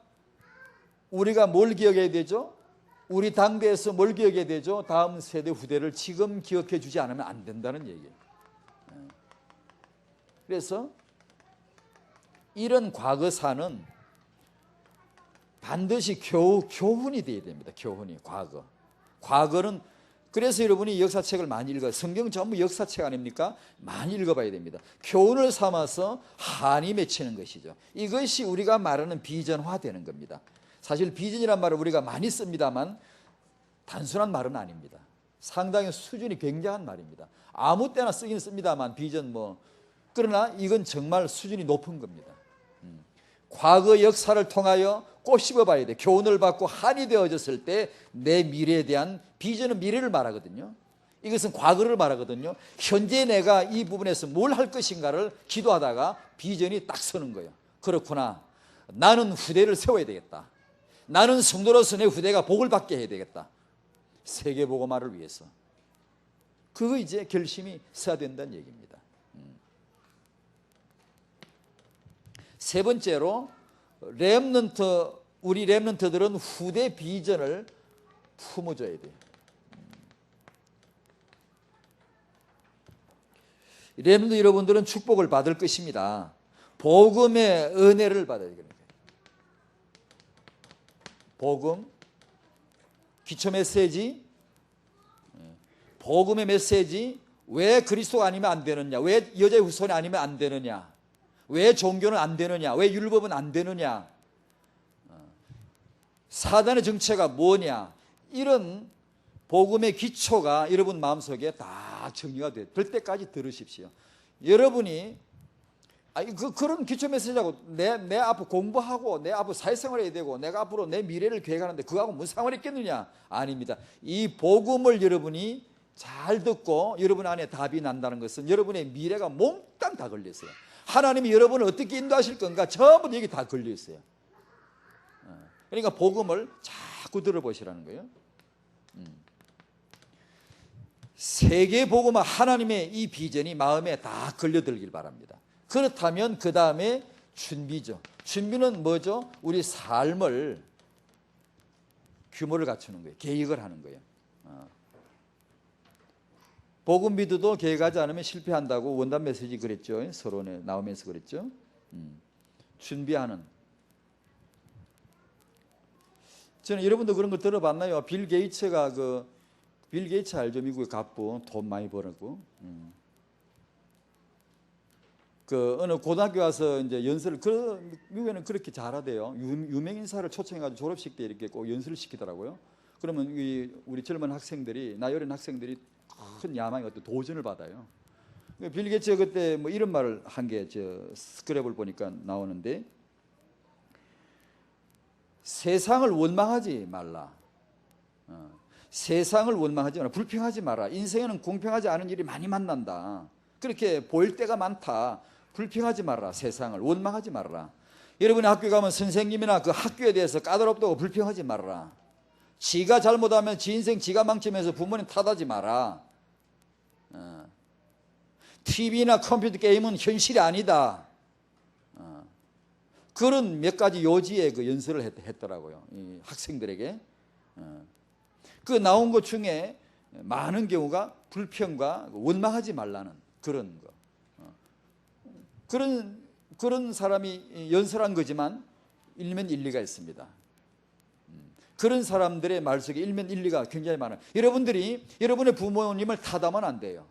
우리가 뭘 기억해야 되죠? 우리 당대에서 뭘 기억해야 되죠? 다음 세대 후대를 지금 기억해 주지 않으면 안 된다는 얘기예요. 그래서 이런 과거사는 반드시 교훈이 되어야 됩니다. 교훈이, 과거는. 그래서 여러분이 역사책을 많이 읽어요. 성경 전부 역사책 아닙니까? 많이 읽어봐야 됩니다. 교훈을 삼아서 한이 맺히는 것이죠. 이것이 우리가 말하는 비전화되는 겁니다. 사실 비전이란 말을 우리가 많이 씁니다만 단순한 말은 아닙니다. 상당히 수준이 굉장한 말입니다. 아무 때나 쓰긴 씁니다만 비전 그러나 이건 정말 수준이 높은 겁니다. 과거 역사를 통하여 꼬집어 봐야 돼. 교훈을 받고 한이 되어졌을 때 내 미래에 대한 비전은 미래를 말하거든요. 이것은 과거를 말하거든요. 현재 내가 이 부분에서 뭘 할 것인가를 기도하다가 비전이 딱 서는 거예요. 그렇구나. 나는 후대를 세워야 되겠다. 나는 성도로서 내 후대가 복을 받게 해야 되겠다. 세계복음화를 위해서. 그거 이제 결심이 서야 된다는 얘기입니다. 세 번째로 우리 렘넌트들은 후대 비전을 품어줘야 돼요. 렘넌트 여러분들은 축복을 받을 것입니다. 복음의 은혜를 받아야 돼요. 복음, 기초 메시지, 복음의 메시지, 왜 그리스도가 아니면 안 되느냐, 왜 여자의 후손이 아니면 안 되느냐, 왜 종교는 안 되느냐, 왜 율법은 안 되느냐, 사단의 정체가 뭐냐, 이런 복음의 기초가 여러분 마음속에 다 정리가 될 때까지 들으십시오. 여러분이 그런 기초 메시지하고 내 앞으로 공부하고 내 앞으로 사회생활 해야 되고 내가 앞으로 내 미래를 계획하는데 그거하고 무슨 상관이 있겠느냐? 아닙니다. 이 복음을 여러분이 잘 듣고 여러분 안에 답이 난다는 것은 여러분의 미래가 몽땅 다 걸렸어요. 하나님이 여러분을 어떻게 인도하실 건가 전부 여기 다 걸려있어요. 그러니까 복음을 자꾸 들어보시라는 거예요. 세계 복음화 하나님의 이 비전이 마음에 다 걸려들길 바랍니다. 그렇다면 그 다음에 준비죠. 준비는 뭐죠? 우리 삶을 규모를 갖추는 거예요. 계획을 하는 거예요. 복음 믿어도 계획하지 않으면 실패한다고 원단 메시지 그랬죠. 서론에 나오면서 그랬죠. 준비하는. 저는 여러분도 그런 거 들어봤나요? 빌 게이츠가 빌 게이츠 알죠? 미국의 갑부 돈 많이 벌었고. 어느 고등학교 와서 이제 연설을 미국에는 그렇게 잘하대요. 유명 인사를 초청해가지고 졸업식 때 이렇게 꼭 연설을 시키더라고요. 그러면 우리 젊은 학생들이 나이 어린 학생들이 큰 야망의 어떤 도전을 받아요. 빌 게이츠가 그때 이런 말을 한 게 스크랩을 보니까 나오는데 세상을 원망하지 말라. 세상을 원망하지 마라. 불평하지 마라. 인생에는 공평하지 않은 일이 많이 만난다. 그렇게 보일 때가 많다. 불평하지 말라. 세상을 원망하지 말라. 여러분이 학교 가면 선생님이나 그 학교에 대해서 까다롭다고 불평하지 말라. 지가 잘못하면 지 인생 지가 망치면서 부모님 탓하지 마라. TV나 컴퓨터 게임은 현실이 아니다. 그런 몇 가지 요지의 연설을 했더라고요. 이 학생들에게. 그 나온 것 중에 많은 경우가 불평과 원망하지 말라는 그런 거. 그런 사람이 연설한 거지만 일면 일리가 있습니다. 그런 사람들의 말 속에 일면 일리가 굉장히 많아요. 여러분들이 여러분의 부모님을 타담하면 안 돼요.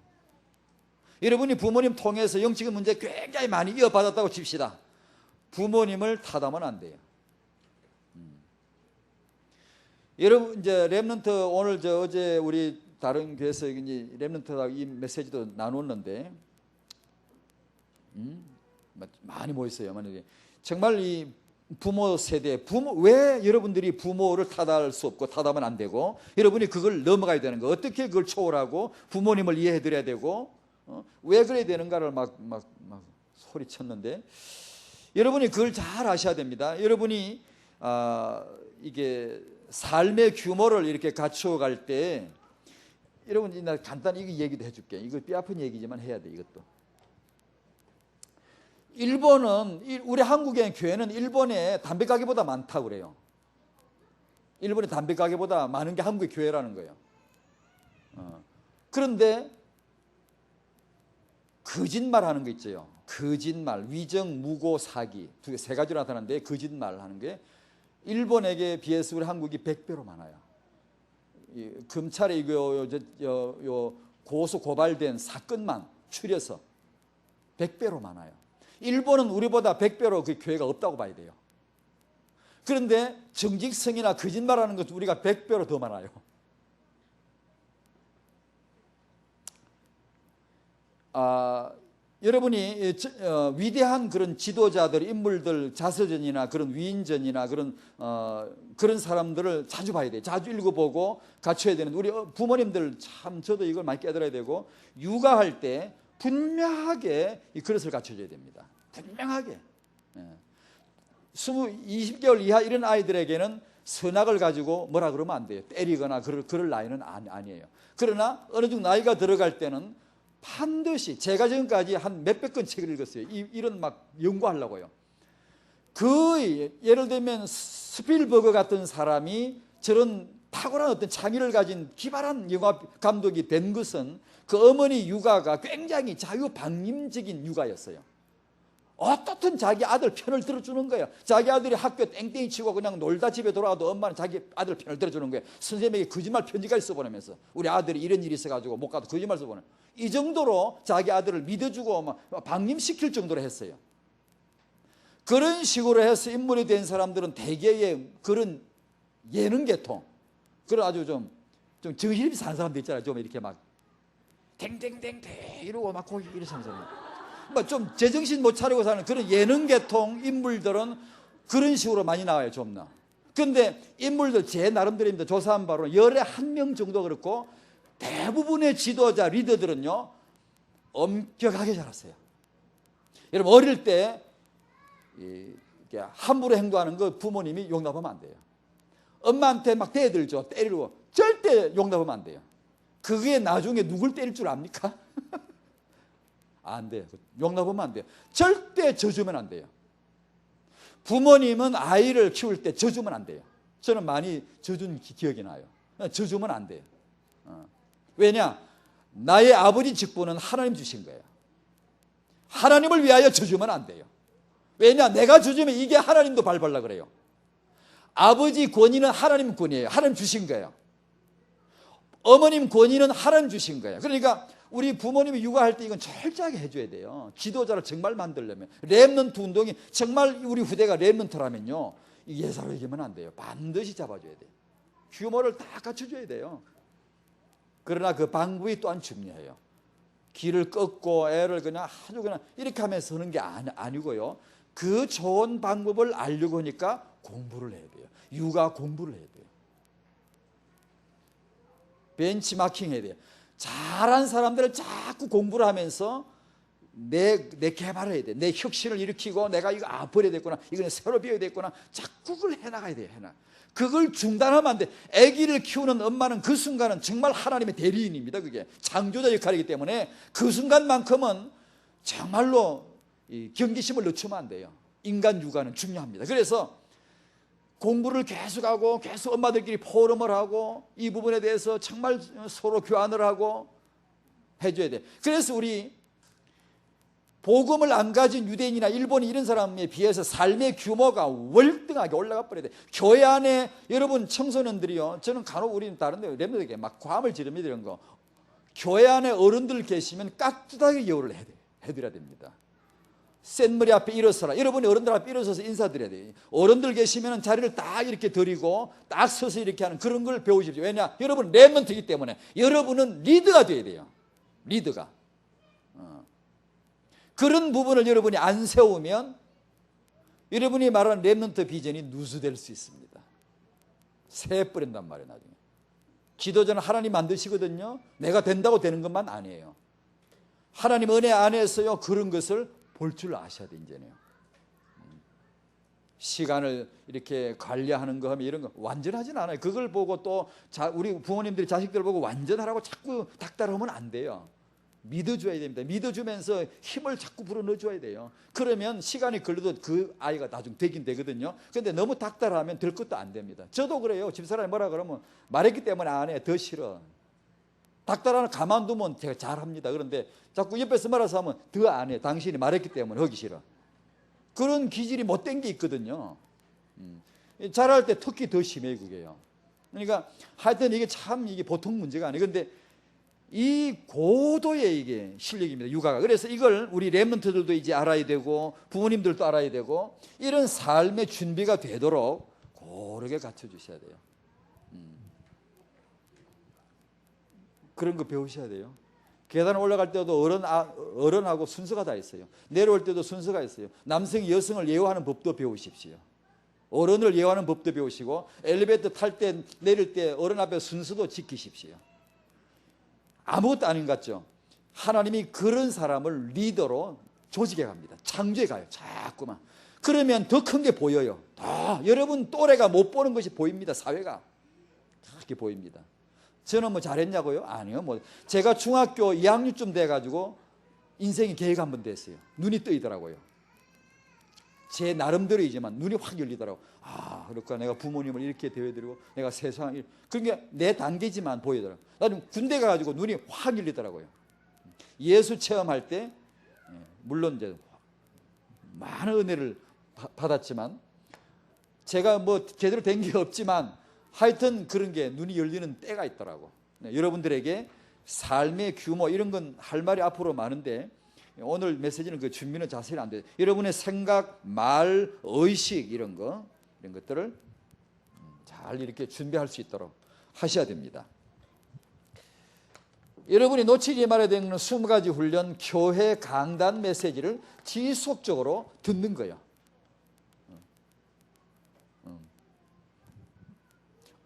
여러분이 부모님 통해서 영적인 문제 굉장히 많이 이어받았다고 칩시다. 부모님을 타담하면 안 돼요. 여러분 이제 렘넌트 오늘 어제 우리 다른 교회에서 이제 렘넌트하고 이 메시지도 나눴는데 많이 모였어요. 만약에 정말 이 부모 세대 왜 여러분들이 부모를 타다할 수 없고 타다하면 안 되고 여러분이 그걸 넘어가야 되는 거 어떻게 그걸 초월하고 부모님을 이해해 드려야 되고 왜 그래야 되는가를 막 소리쳤는데 여러분이 그걸 잘 아셔야 됩니다. 여러분이 이게 삶의 규모를 이렇게 갖추어 갈 때 여러분 나 간단히 이거 얘기도 해줄게. 이거 뼈 아픈 얘기지만 해야 돼. 이것도. 일본은 우리 한국의 교회는 일본에 담배 가게보다 많다고 그래요. 일본의 담배 가게보다 많은 게 한국의 교회라는 거예요. 그런데 거짓말하는 거 있죠. 거짓말, 위정, 무고, 사기 세 가지로 나타나는데 거짓말하는 게 일본에게 비해서 우리 한국이 100배로 많아요. 검찰에 고소 고발된 사건만 추려서 100배로 많아요. 일본은 우리보다 100배로 그 교회가 없다고 봐야 돼요. 그런데 정직성이나 거짓말하는 것도 우리가 100배로 더 많아요. 여러분이 위대한 그런 지도자들, 인물들 자서전이나 그런 위인전이나 그런 사람들을 자주 봐야 돼요. 자주 읽어보고 갖춰야 되는데 우리 부모님들 참 저도 이걸 많이 깨달아야 되고 육아할 때 분명하게 이 그릇을 갖춰줘야 됩니다. 분명하게. 20개월 이하 이런 아이들에게는 선악을 가지고 뭐라 그러면 안 돼요. 때리거나 그럴 나이는 아니에요. 그러나 어느 정도 나이가 들어갈 때는 반드시 제가 지금까지 한 몇백 권 책을 읽었어요. 이런 막 연구하려고요. 예를 들면 스필버그 같은 사람이 저런 탁월한 어떤 창의를 가진 기발한 영화 감독이 된 것은 그 어머니 육아가 굉장히 자유방임적인 육아였어요. 어떻든 자기 아들 편을 들어주는 거예요. 자기 아들이 학교 땡땡이 치고 그냥 놀다 집에 돌아가도 엄마는 자기 아들 편을 들어주는 거예요. 선생님에게 거짓말 편지까지 써보내면서 우리 아들이 이런 일이 있어가지고 못 가도 거짓말 써보내. 이 정도로 자기 아들을 믿어주고 막 방임시킬 정도로 했어요. 그런 식으로 해서 인물이 된 사람들은 대개의 그런 예능계통, 그런 아주 좀 정신이 사는 사람들 있잖아요. 좀 이렇게 막 댕댕댕댕 이러고 막 거기 이렇게 사는 사람. 좀 제정신 못 차리고 사는 그런 예능계통 인물들은 그런 식으로 많이 나와요. 좀 나. 그런데 인물들 제 나름대로입니다. 조사한 바로 열에 한 명 정도 그렇고 대부분의 지도자 리더들은요 엄격하게 자랐어요. 여러분 어릴 때 함부로 행동하는 거 부모님이 용납하면 안 돼요. 엄마한테 막 대들죠. 때리고 절대 용납하면 안 돼요. 그게 나중에 누굴 때릴 줄 압니까? 안 돼요. 용납하면 안 돼요. 절대 져주면 안 돼요. 부모님은 아이를 키울 때 져주면 안 돼요. 저는 많이 져준 기억이 나요. 져주면 안 돼요. 왜냐? 나의 아버지 직분은 하나님 주신 거예요. 하나님을 위하여 져주면 안 돼요. 왜냐? 내가 져주면 이게 하나님도 밟으려고 그래요. 아버지 권위는 하나님 권위예요. 하나님 주신 거예요. 어머님 권위는 하나님 주신 거예요. 그러니까 우리 부모님이 육아할 때 이건 철저하게 해줘야 돼요. 지도자를 정말 만들려면. 렘넌트 운동이 정말 우리 후대가 렘넌트라면요 예사로이기면 안 돼요. 반드시 잡아줘야 돼요. 규모를 다 갖춰줘야 돼요. 그러나 그 방법이 또한 중요해요. 길을 꺾고 애를 그냥 아주 그냥 이렇게 하면서 하는 게 아니고요. 그 좋은 방법을 알려고 하니까 공부를 해야 돼요. 육아 공부를 해야 돼요. 벤치마킹 해야 돼요. 잘한 사람들을 자꾸 공부를 하면서 내 개발을 해야 돼. 내 혁신을 일으키고 내가 이거 버려야 되겠구나. 이거는 새로 배워야 되겠구나. 자꾸 그걸 해나가야 돼요. 그걸 중단하면 안 돼. 아기를 키우는 엄마는 그 순간은 정말 하나님의 대리인입니다. 그게 창조자 역할이기 때문에 그 순간만큼은 정말로 경계심을 늦추면 안 돼요. 인간 육아는 중요합니다. 그래서 공부를 계속하고 계속 엄마들끼리 포럼을 하고 이 부분에 대해서 정말 서로 교환을 하고 해줘야 돼. 그래서 우리 복음을 안 가진 유대인이나 일본인 이런 사람에 비해서 삶의 규모가 월등하게 올라가 버려야 돼. 교회 안에 여러분 청소년들이요. 저는 간혹 우리는 다른데 렘들에게 막 과음을 지릅니다 이런 거. 교회 안에 어른들 계시면 깍두하게 예우를 해드려야 됩니다. 센 머리 앞에 일어서라. 여러분이 어른들 앞에 일어서서 인사드려야 돼요. 어른들 계시면 자리를 딱 이렇게 드리고 딱 서서 이렇게 하는 그런 걸 배우십시오. 왜냐? 여러분 렘넌트이기 때문에 여러분은 리더가 돼야 돼요. 리더가. 그런 부분을 여러분이 안 세우면 여러분이 말하는 렘넌트 비전이 누수될 수 있습니다. 새버린단 말이에요. 나중에. 지도자는 하나님 만드시거든요. 내가 된다고 되는 것만 아니에요. 하나님 은혜 안에서요 그런 것을 볼 줄 아셔야 돼 이제는. 시간을 이렇게 관리하는 거 하면 이런 거 완전하진 않아요. 그걸 보고 또 우리 부모님들이 자식들 보고 완전하라고 자꾸 닥달하면 안 돼요. 믿어줘야 됩니다. 믿어주면서 힘을 자꾸 불어넣어줘야 돼요. 그러면 시간이 걸려도 그 아이가 나중 되긴 되거든요. 근데 너무 닥달하면 될 것도 안 됩니다. 저도 그래요. 집사람이 뭐라 그러면 말했기 때문에 안 해. 더 싫어. 닥달하는 가만두면 제가 잘합니다. 그런데 자꾸 옆에서 말아서 하면 더 안 해. 당신이 말했기 때문에 하기 싫어. 그런 기질이 못된 게 있거든요. 잘할 때 특히 더 심해 그게요. 그러니까 하여튼 이게 참 이게 보통 문제가 아니에요. 그런데 이 고도의 이게 실력입니다. 육아가. 그래서 이걸 우리 렘넌트들도 이제 알아야 되고 부모님들도 알아야 되고 이런 삶의 준비가 되도록 고르게 갖춰 주셔야 돼요. 그런 거 배우셔야 돼요. 계단 올라갈 때도 어른하고 순서가 다 있어요. 내려올 때도 순서가 있어요. 남성이 여성을 예우하는 법도 배우십시오. 어른을 예우하는 법도 배우시고 엘리베이터 탈 때 내릴 때 어른 앞에 순서도 지키십시오. 아무것도 아닌 것 같죠. 하나님이 그런 사람을 리더로 조직해 갑니다. 창조해 가요. 자꾸만. 그러면 더 큰 게 보여요. 여러분 또래가 못 보는 것이 보입니다. 사회가 그렇게 보입니다. 저는 뭐 잘했냐고요? 아니요. 뭐 제가 중학교 2학년쯤 돼가지고 인생이 계획 한번 됐어요. 눈이 뜨이더라고요. 제 나름대로이지만 눈이 확 열리더라고. 그러니까 내가 부모님을 이렇게 대해드리고 내가 세상을 그게 내 단계지만 보이더라고. 나는 군대 가가지고 눈이 확 열리더라고요. 예수 체험할 때 물론 이제 많은 은혜를 받았지만 제가 뭐 제대로 된 게 없지만 하여튼 그런 게 눈이 열리는 때가 있더라고. 여러분들에게 삶의 규모 이런 건 할 말이 앞으로 많은데 오늘 메시지는 그 준비는 자세히 안 돼요. 여러분의 생각, 말, 의식 이런 것들을 잘 이렇게 준비할 수 있도록 하셔야 됩니다. 여러분이 놓치지 말아야 되는 20가지 훈련, 교회 강단 메시지를 지속적으로 듣는 거예요.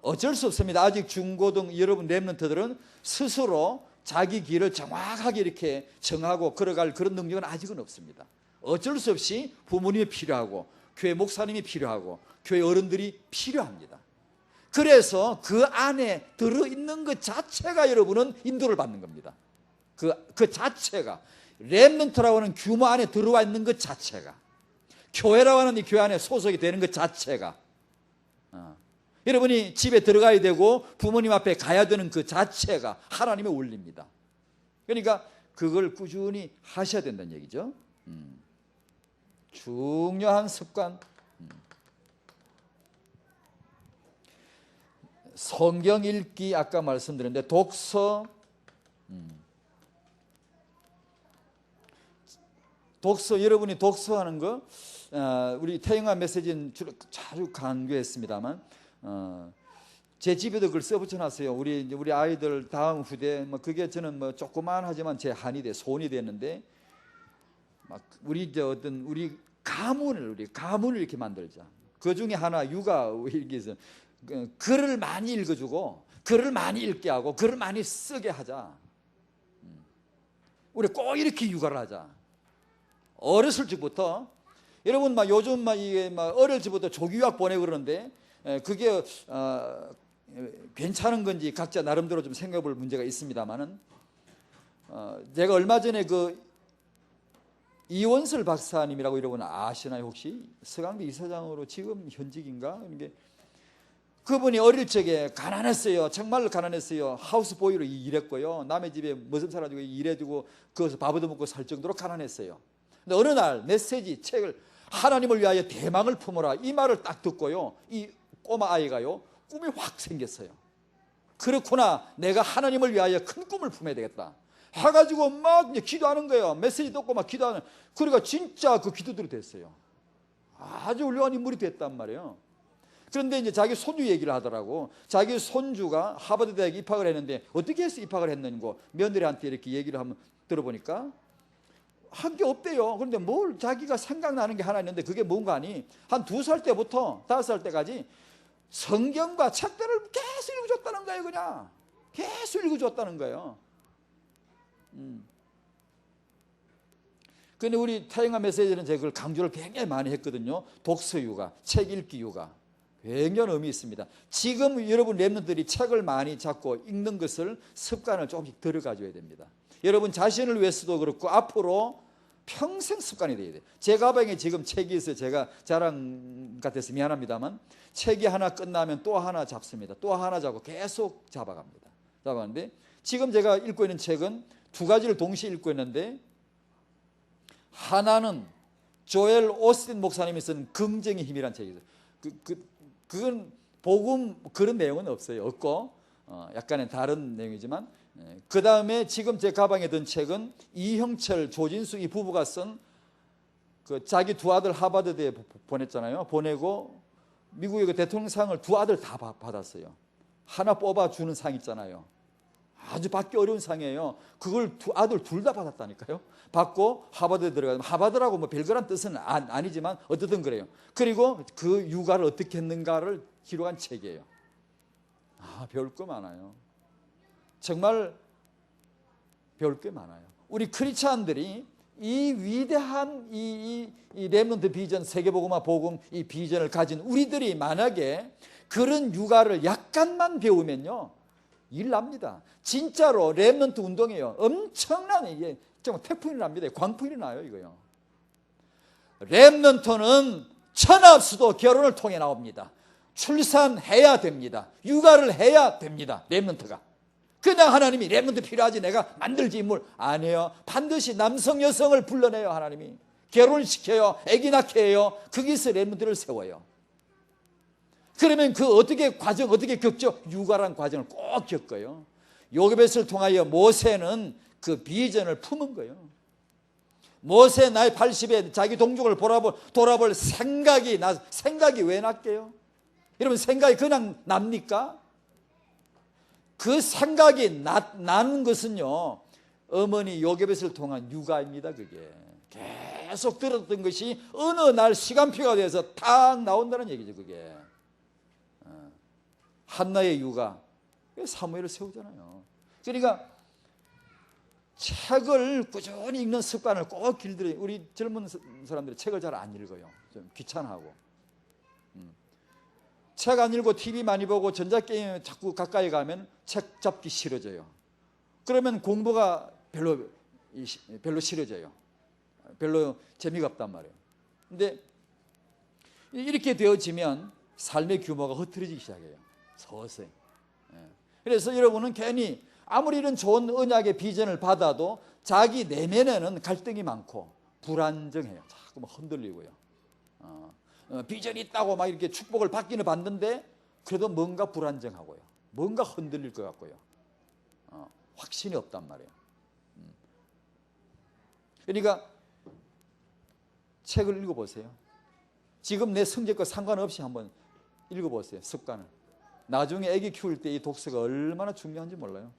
어쩔 수 없습니다. 아직 중고등 여러분 렘넌트들은 스스로 자기 길을 정확하게 이렇게 정하고 걸어갈 그런 능력은 아직은 없습니다. 어쩔 수 없이 부모님이 필요하고 교회 목사님이 필요하고 교회 어른들이 필요합니다. 그래서 그 안에 들어있는 것 자체가 여러분은 인도를 받는 겁니다. 그 자체가 렘넌트라고 하는 규모 안에 들어와 있는 것 자체가 교회라고 하는 이 교회 안에 소속이 되는 것 자체가 여러분이 집에 들어가야 되고 부모님 앞에 가야 되는 그 자체가 하나님의 원리입니다. 그러니까 그걸 꾸준히 하셔야 된다는 얘기죠. 중요한 습관. 성경 읽기 아까 말씀드렸는데 독서 여러분이 독서하는 거 우리 태영아 메시지는 자주 강조했습니다만 제 집에도 그걸 써붙여놨어요. 우리 아이들 다음 후대 뭐 그게 저는 뭐 조그만하지만 제 한이 돼 손이 됐는데 막 우리 가문을 이렇게 만들자. 그 중에 하나 육아 일기에서 글을 많이 읽어주고 글을 많이 읽게 하고 글을 많이 쓰게 하자. 우리 꼭 이렇게 육아를 하자. 어렸을 적부터 여러분 막 요즘 막 이게 막 어릴 적부터 조기유학 보내고 그러는데 그게 괜찮은 건지 각자 나름대로 좀 생각해볼 문제가 있습니다만은 제가 얼마 전에 그 이원설 박사님이라고 여러분 아시나요 혹시? 서강대 이사장으로 지금 현직인가? 그분이 어릴 적에 가난했어요. 정말 가난했어요. 하우스보이로 일했고요. 남의 집에 머슴 살아주고 일해주고 거기서 밥 얻어먹고 살 정도로 가난했어요. 근데 어느 날 메시지 책을 하나님을 위하여 대망을 품어라 이 말을 딱 듣고요. 이 꼬마 아이가요 꿈이 확 생겼어요. 그렇구나 내가 하나님을 위하여 큰 꿈을 품어야 되겠다 해가지고 막 이제 기도하는 거예요. 메시지 듣고 막 기도하는. 그러니까 진짜 그 기도대로 됐어요. 아주 훌륭한 인물이 됐단 말이에요. 그런데 이제 자기 손주 얘기를 하더라고. 자기 손주가 하버드 대학에 입학을 했는데 어떻게 해서 입학을 했는고 며느리한테 이렇게 얘기를 한번 들어보니까 한 게 없대요. 그런데 뭘 자기가 생각나는 게 하나 있는데 그게 뭔가 하니 한 2살 때부터 5살 때까지 성경과 책들을 계속 읽어줬다는 거예요. 그냥 계속 읽어줬다는 거예요. 근데 우리 태영아 메시지는 제가 그걸 강조를 굉장히 많이 했거든요. 독서 육아, 책 읽기 육아. 굉장히 의미 있습니다. 지금 여러분 랩런들이 책을 많이 잡고 읽는 것을 습관을 조금씩 들어가줘야 됩니다. 여러분 자신을 위해서도 그렇고 앞으로 평생 습관이 돼야 돼요. 제 가방에 지금 책이 있어요. 제가 자랑 같아서 미안합니다만 책이 하나 끝나면 또 하나 잡습니다. 또 하나 잡고 계속 잡아갑니다. 잡았는데 지금 제가 읽고 있는 책은 두 가지를 동시에 읽고 있는데 하나는 조엘 오스틴 목사님이 쓴 긍정의 힘이라는 책이죠. 그건 복음 그런 내용은 없고 약간의 다른 내용이지만 그 다음에 지금 제 가방에 든 책은 이형철, 조진수 이 부부가 쓴 그 자기 두 아들 하버드대에 보냈잖아요. 보내고 미국의 그 대통령상을 두 아들 다 받았어요. 하나 뽑아주는 상 있잖아요. 아주 받기 어려운 상이에요. 그걸 두 아들 둘 다 받았다니까요. 받고 하버드에 들어가면 하버드라고 뭐 별거란 뜻은 아니지만 어쨌든 그래요. 그리고 그 육아를 어떻게 했는가를 기록한 책이에요. 배울 거 많아요. 정말 배울 게 많아요. 우리 크리스찬들이 이 위대한 이 렘넌트 비전, 세계복음화 복음 이 비전을 가진 우리들이 만약에 그런 육아를 약간만 배우면요 일 납니다. 진짜로 렘넌트 운동이에요. 엄청난 이게 정말 태풍이 납니다. 광풍이 나요 이거요. 렘넌트는 천합수도 결혼을 통해 나옵니다. 출산해야 됩니다. 육아를 해야 됩니다. 렘넌트가. 그냥 하나님이 렘넌트 필요하지 내가 만들지 인물 아니에요. 반드시 남성 여성을 불러내요. 하나님이 결혼을 시켜요. 아기 낳게 해요. 거기서 렘넌트를 세워요. 그러면 그 어떻게 과정 어떻게 겪죠? 육아란 과정을 꼭 겪어요. 요셉을 통하여 모세는 그 비전을 품은 거예요. 모세 나이 80에 자기 동족을 돌아볼 생각이 왜 났게요? 여러분 생각이 그냥 납니까? 그 생각이 나는 것은요 어머니 요게벳을 통한 육아입니다. 그게 계속 들었던 것이 어느 날 시간표가 돼서 탁 나온다는 얘기죠. 그게 한나의 육아 사무엘을 세우잖아요. 그러니까 책을 꾸준히 읽는 습관을 꼭 길들여요. 우리 젊은 사람들이 책을 잘 안 읽어요. 좀 귀찮아하고 책 안 읽고 TV 많이 보고 전자게임 자꾸 가까이 가면 책 잡기 싫어져요. 그러면 공부가 별로 싫어져요. 별로 재미가 없단 말이에요. 근데 이렇게 되어지면 삶의 규모가 흐트러지기 시작해요. 서서히. 그래서 여러분은 괜히 아무리 이런 좋은 언약의 비전을 받아도 자기 내면에는 갈등이 많고 불안정해요. 자꾸 막 흔들리고요. 비전이 있다고 막 이렇게 축복을 받기는 받는데 그래도 뭔가 불안정하고요. 뭔가 흔들릴 것 같고요. 확신이 없단 말이에요. 그러니까 책을 읽어보세요. 지금 내 성적과 상관없이 한번 읽어보세요. 습관을. 나중에 아기 키울 때 이 독서가 얼마나 중요한지 몰라요.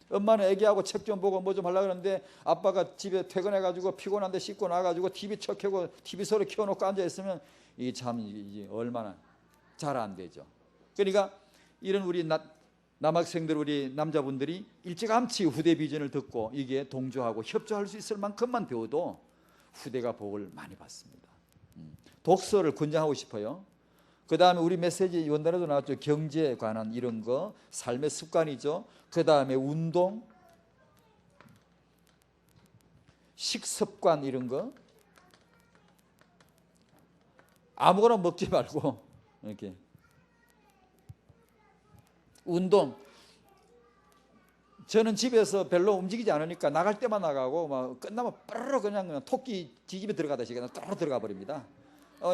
엄마는 아기하고 책 좀 보고 뭐 좀 하려고 그러는데 아빠가 집에 퇴근해가지고 피곤한데 씻고 나가지고 TV 켜고 TV 소리 켜놓고 앉아있으면 이게 참 이제 얼마나 잘 안 되죠. 그러니까 이런 우리 남학생들 우리 남자분들이 일찌감치 후대 비전을 듣고 이게 동조하고 협조할 수 있을 만큼만 배워도 후대가 복을 많이 받습니다. 독서를 권장하고 싶어요. 그 다음에 우리 메시지 원단에도 나왔죠. 경제에 관한 이런 거 삶의 습관이죠. 그 다음에 운동, 식습관 이런 거 아무거나 먹지 말고 이렇게 운동. 저는 집에서 별로 움직이지 않으니까 나갈 때만 나가고 막 끝나면 빠르르 그냥 토끼 지집에 들어가듯이 그냥 따로 들어가 버립니다.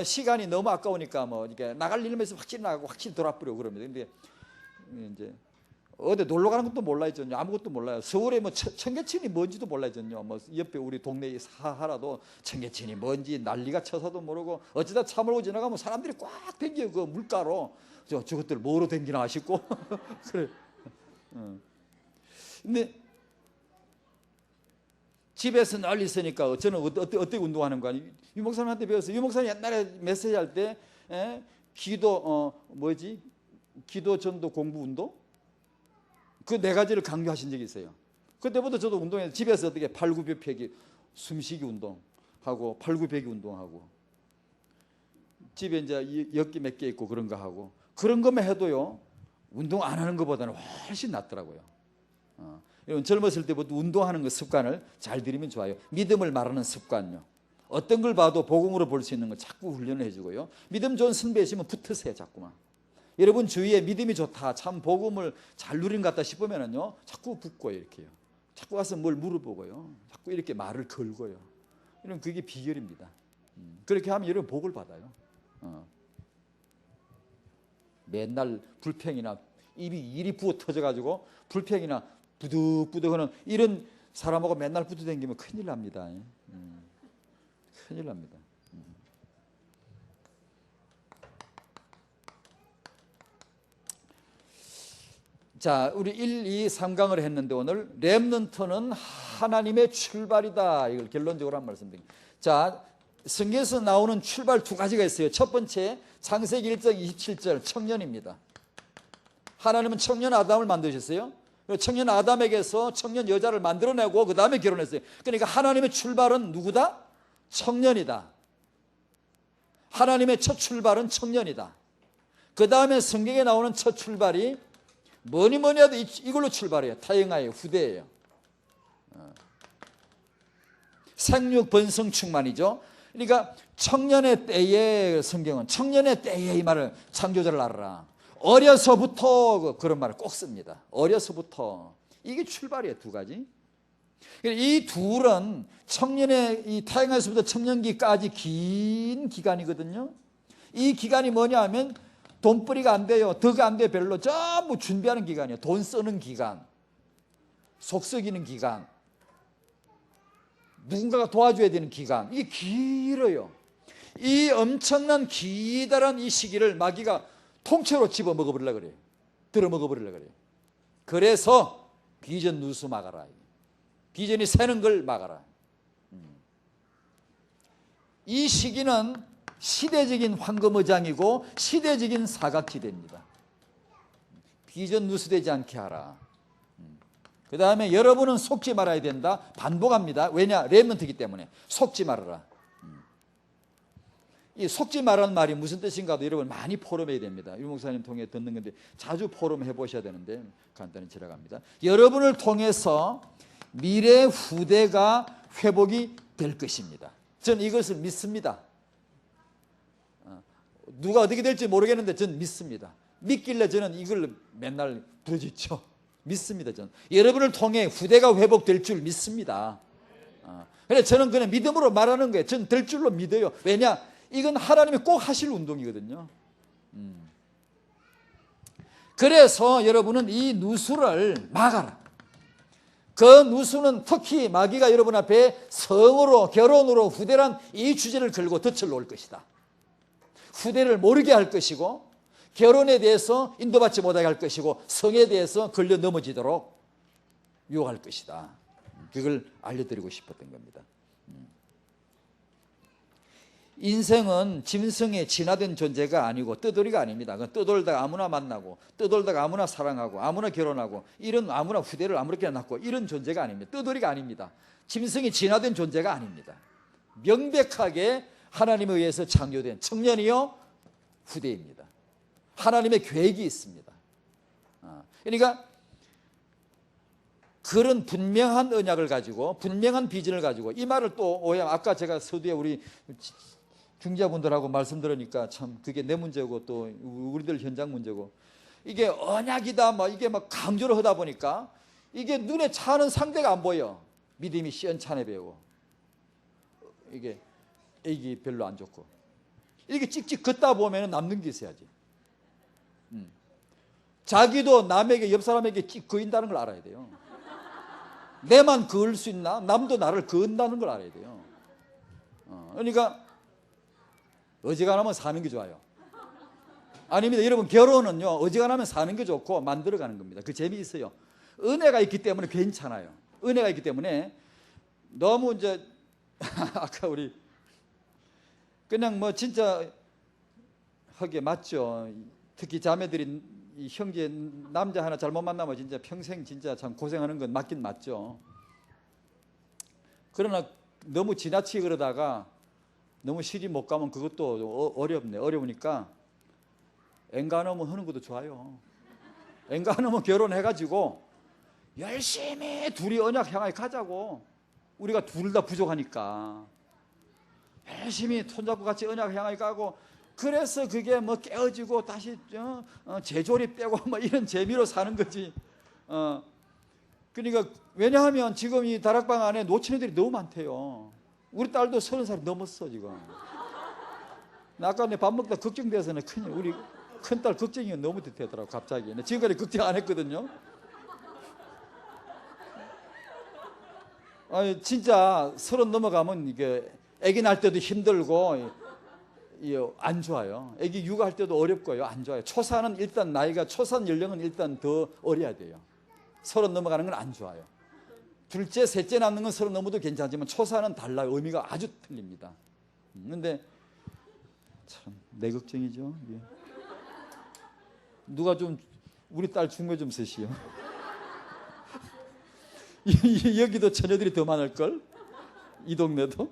시간이 너무 아까우니까 뭐 이렇게 나갈 일만 있으면 확실히 나가고 확실히 돌아버리고 그럽니다. 근데 이제 어디 놀러 가는 것도 몰라요. 아무것도 몰라요. 서울에 뭐 청계천이 뭔지도 몰라요. 뭐 옆에 우리 동네 사하라도 청계천이 뭔지 난리가 쳐서도 모르고 어쩌다 차 몰고 지나가면 사람들이 꽉 댕겨 그 물가로 저것들 뭐로 댕기나 싶고 그래. 근데 집에서 널리 있으니까 저는 어떻게 운동하는 거야? 유 목사님한테 배웠어요. 유 목사님 옛날에 메시지 할 때 기도 기도 전도 공부 운동 그 네 가지를 강조하신 적이 있어요. 그때부터 저도 운동해서 집에서 어떻게 팔굽혀펴기, 숨쉬기 운동 하고 팔굽혀펴기 운동하고 집에 이제 엿기 몇 개 있고 그런 거 하고 그런 것만 해도요 운동 안 하는 것보다는 훨씬 낫더라고요. 여러분 젊었을 때부터 운동하는 것 습관을 잘 들이면 좋아요. 믿음을 말하는 습관요. 어떤 걸 봐도 복음으로 볼 수 있는 걸 자꾸 훈련을 해주고요. 믿음 좋은 선배이시면 붙으세요 자꾸만. 여러분 주위에 믿음이 좋다, 참 복음을 잘 누린 것 같다 싶으면은요 자꾸 붙고요 이렇게요. 자꾸 와서 뭘 물어보고요. 자꾸 이렇게 말을 걸고요. 이런 그게 비결입니다. 그렇게 하면 여러분 복을 받아요. 맨날 불평이나 일이 부어 터져가지고 불평이나 부득부득하는 이런 사람하고 맨날 붙어 다니면 큰일 납니다. 큰일 납니다. 자, 우리 1, 2, 3강을 했는데 오늘 렘넌트는 하나님의 출발이다. 이걸 결론적으로 한 말씀드립니다. 자, 성경에서 나오는 출발 두 가지가 있어요. 첫 번째 창세기 1장 27절 청년입니다. 하나님은 청년 아담을 만드셨어요. 청년 아담에게서 청년 여자를 만들어내고 그 다음에 결혼했어요. 그러니까 하나님의 출발은 누구다? 청년이다. 하나님의 첫 출발은 청년이다. 그 다음에 성경에 나오는 첫 출발이 뭐니 해도 이걸로 출발해요. 타영하예요. 후대예요. 생육 번성 충만이죠. 그러니까 청년의 때에 성경은 청년의 때에 이 말을 창조자를 알아라. 어려서부터 그런 말을 꼭 씁니다. 어려서부터 이게 출발이에요. 두 가지. 이 둘은 청년의 이 타영에서부터 청년기까지 긴 기간이거든요. 이 기간이 뭐냐 하면 돈벌이가 안 돼요. 덕이 안 돼요. 별로. 전부 준비하는 기간이에요. 돈 쓰는 기간. 속 썩이는 기간. 누군가가 도와줘야 되는 기간. 이게 길어요. 이 엄청난 기다란 이 시기를 마귀가 통째로 집어 먹어버리려고 그래요. 들어 먹어버리려고 그래요. 그래서 비전 누수 막아라. 비전이 새는 걸 막아라. 이 시기는 시대적인 황금의장이고 시대적인 사각지대입니다. 비전 누수되지 않게 하라. 그 다음에 여러분은 속지 말아야 된다. 반복합니다. 왜냐? 렘넌트이기 때문에. 속지 말아라. 이 속지 말라는 말이 무슨 뜻인가도 여러분 많이 포럼해야 됩니다. 유 목사님 통해 듣는 건데 자주 포럼 해보셔야 되는데 간단히 지나갑니다. 여러분을 통해서 미래 후대가 회복이 될 것입니다. 저는 이것을 믿습니다. 누가 어떻게 될지 모르겠는데 저는 믿습니다. 믿길래 저는 이걸 맨날 부르짖죠. 믿습니다. 저는 여러분을 통해 후대가 회복될 줄 믿습니다. 그래서 저는 그냥 믿음으로 말하는 거예요. 저는 될 줄로 믿어요. 왜냐? 이건 하나님이 꼭 하실 운동이거든요. 그래서 여러분은 이 누수를 막아라. 그 누수는 특히 마귀가 여러분 앞에 성으로 결혼으로 후대란 이 주제를 걸고 덫을 놓을 것이다. 후대를 모르게 할 것이고 결혼에 대해서 인도받지 못하게 할 것이고 성에 대해서 걸려 넘어지도록 유혹할 것이다. 그걸 알려드리고 싶었던 겁니다. 인생은 짐승에 진화된 존재가 아니고 떠돌이가 아닙니다. 떠돌다가 아무나 만나고 떠돌다가 아무나 사랑하고 아무나 결혼하고 이런 아무나 후대를 아무렇게나 낳고 이런 존재가 아닙니다. 떠돌이가 아닙니다. 짐승이 진화된 존재가 아닙니다. 명백하게 하나님에 의해서 창조된 청년이요 후대입니다. 하나님의 계획이 있습니다. 그러니까 그런 분명한 언약을 가지고 분명한 비전을 가지고 이 말을 또 오해하면 아까 제가 서두에 우리 중자분들하고 말씀 들으니까 참 그게 내 문제고 또 우리들 현장 문제고 이게 언약이다 막 이게 막 강조를 하다 보니까 이게 눈에 차는 상대가 안 보여. 믿음이 시원찮아 배우고 이게 애기 별로 안 좋고 이렇게 찍찍 걷다 보면 남는 게 있어야지. 자기도 남에게 옆 사람에게 찍 그인다는 걸 알아야 돼요. 내만 그을 수 있나? 남도 나를 그은다는 걸 알아야 돼요. 그러니까 어지간하면 사는 게 좋아요. 아닙니다. 여러분 결혼은요 어지간하면 사는 게 좋고 만들어가는 겁니다. 그 재미있어요. 은혜가 있기 때문에 괜찮아요. 은혜가 있기 때문에 너무 이제 아까 우리 그냥 뭐 진짜 하게 맞죠. 특히 자매들이 이 형제 남자 하나 잘못 만나면 진짜 평생 진짜 참 고생하는 건 맞긴 맞죠. 그러나 너무 지나치게 그러다가 너무 시집 못 가면 그것도 어렵네. 어려우니까 엔간하면 하는 것도 좋아요. 엔간하면 결혼해가지고 열심히 둘이 언약 향하게 가자고. 우리가 둘 다 부족하니까 열심히 손잡고 같이 언약 향하게 가고, 그래서 그게 뭐 깨어지고 다시 재조립되고 뭐 이런 재미로 사는 거지. 그러니까 왜냐하면 지금 이 다락방 안에 놓친 애들이 너무 많대요. 우리 딸도 30살이 넘었어 지금. 나 아까 내 밥 먹다 걱정돼서 큰일, 우리 큰딸 걱정이 너무 되더라고 갑자기. 지금까지 걱정 안 했거든요. 아니 진짜 30 넘어가면 이게 아기 낳을 때도 힘들고 안 좋아요. 아기 육아할 때도 어렵고요. 안 좋아요. 초산은 일단 나이가, 초산 연령은 일단 더 어려야 돼요. 30 넘어가는 건 안 좋아요. 둘째, 셋째 낳는 건 30 넘어도 괜찮지만 초산은 달라요. 의미가 아주 틀립니다. 근데 참 내 걱정이죠. 예. 누가 좀 우리 딸 중매 좀 쓰시오. 여기도 처녀들이 더 많을걸? 이 동네도?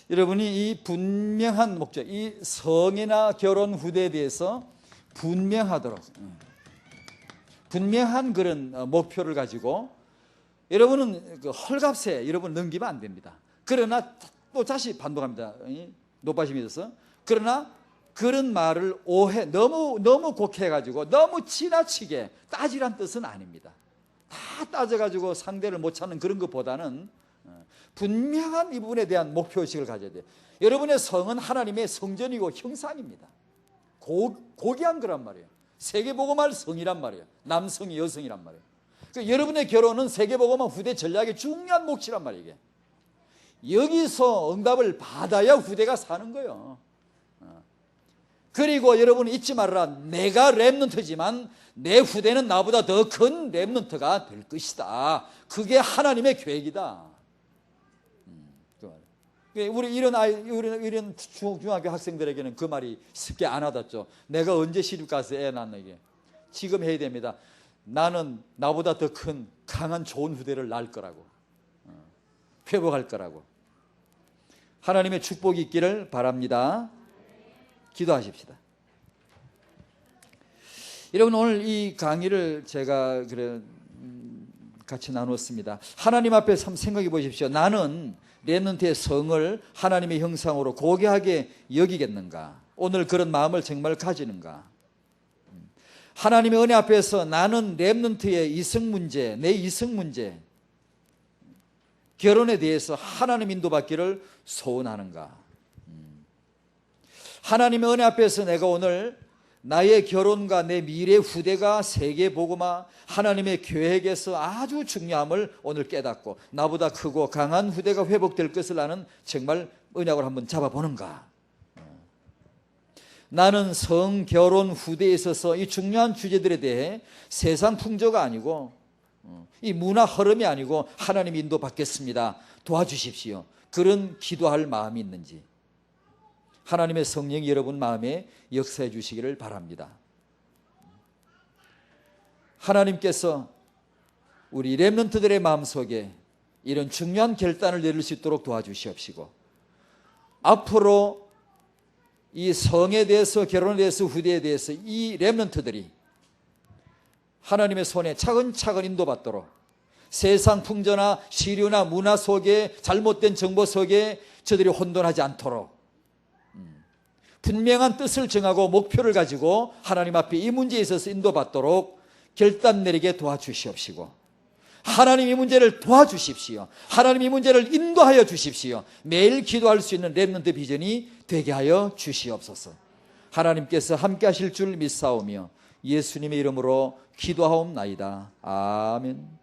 여러분이 이 분명한 목적, 이 성이나 결혼 후대에 대해서 분명하도록, 분명한 그런 목표를 가지고 여러분은 그 헐값에 여러분 넘기면 안 됩니다. 그러나 또 다시 반복합니다. 노빠심이 있어서. 그러나 그런 말을 너무 곡해가지고 너무 지나치게 따지란 뜻은 아닙니다. 다 따져가지고 상대를 못 찾는 그런 것보다는 분명한 이 부분에 대한 목표의식을 가져야 돼요. 여러분의 성은 하나님의 성전이고 형상입니다. 고귀한 거란 말이에요. 세계복음할 성이란 말이에요. 남성이 여성이란 말이에요. 그러니까 여러분의 결혼은 세계복음화 후대 전략의 중요한 몫이란 말이에요. 이게. 여기서 응답을 받아야 후대가 사는 거예요. 그리고 여러분 잊지 말아라. 내가 렘넌트지만 내 후대는 나보다 더 큰 렘넌트가 될 것이다. 그게 하나님의 계획이다. 우리 이런 중학교 학생들에게는 그 말이 쉽게 안 와닿죠. 내가 언제 시집 가서 애 낳는게 지금 해야 됩니다. 나는 나보다 더 큰 강한 좋은 후대를 낳을 거라고, 회복할 거라고. 하나님의 축복이 있기를 바랍니다. 기도하십시다. 여러분, 오늘 이 강의를 제가 같이 나눴습니다. 하나님 앞에 생각해 보십시오. 나는 렘넌트의 성을 하나님의 형상으로 고귀하게 여기겠는가? 오늘 그런 마음을 정말 가지는가? 하나님의 은혜 앞에서 나는 렘넌트의 이성 문제, 내 이성 문제, 결혼에 대해서 하나님 인도받기를 소원하는가? 하나님의 은혜 앞에서 내가 오늘 나의 결혼과 내 미래 후대가 세계복음화 하나님의 계획에서 아주 중요함을 오늘 깨닫고 나보다 크고 강한 후대가 회복될 것을 나는 정말 언약을 한번 잡아보는가? 나는 성, 결혼, 후대에 있어서 이 중요한 주제들에 대해 세상 풍조가 아니고 이 문화 흐름이 아니고 하나님 인도 받겠습니다. 도와주십시오. 그런 기도할 마음이 있는지 하나님의 성령이 여러분 마음에 역사해 주시기를 바랍니다. 하나님께서 우리 렘넌트들의 마음속에 이런 중요한 결단을 내릴 수 있도록 도와주시옵시고 앞으로 이 성에 대해서, 결혼에 대해서, 후대에 대해서 이 렘넌트들이 하나님의 손에 차근차근 인도받도록 세상 풍조나 시류나 문화 속에 잘못된 정보 속에 저들이 혼돈하지 않도록 분명한 뜻을 정하고 목표를 가지고 하나님 앞에 이 문제에 있어서 인도받도록 결단 내리게 도와주시옵시고 하나님 이 문제를 도와주십시오. 하나님 이 문제를 인도하여 주십시오. 매일 기도할 수 있는 렘넌트 비전이 되게 하여 주시옵소서. 하나님께서 함께 하실 줄 믿사오며 예수님의 이름으로 기도하옵나이다. 아멘.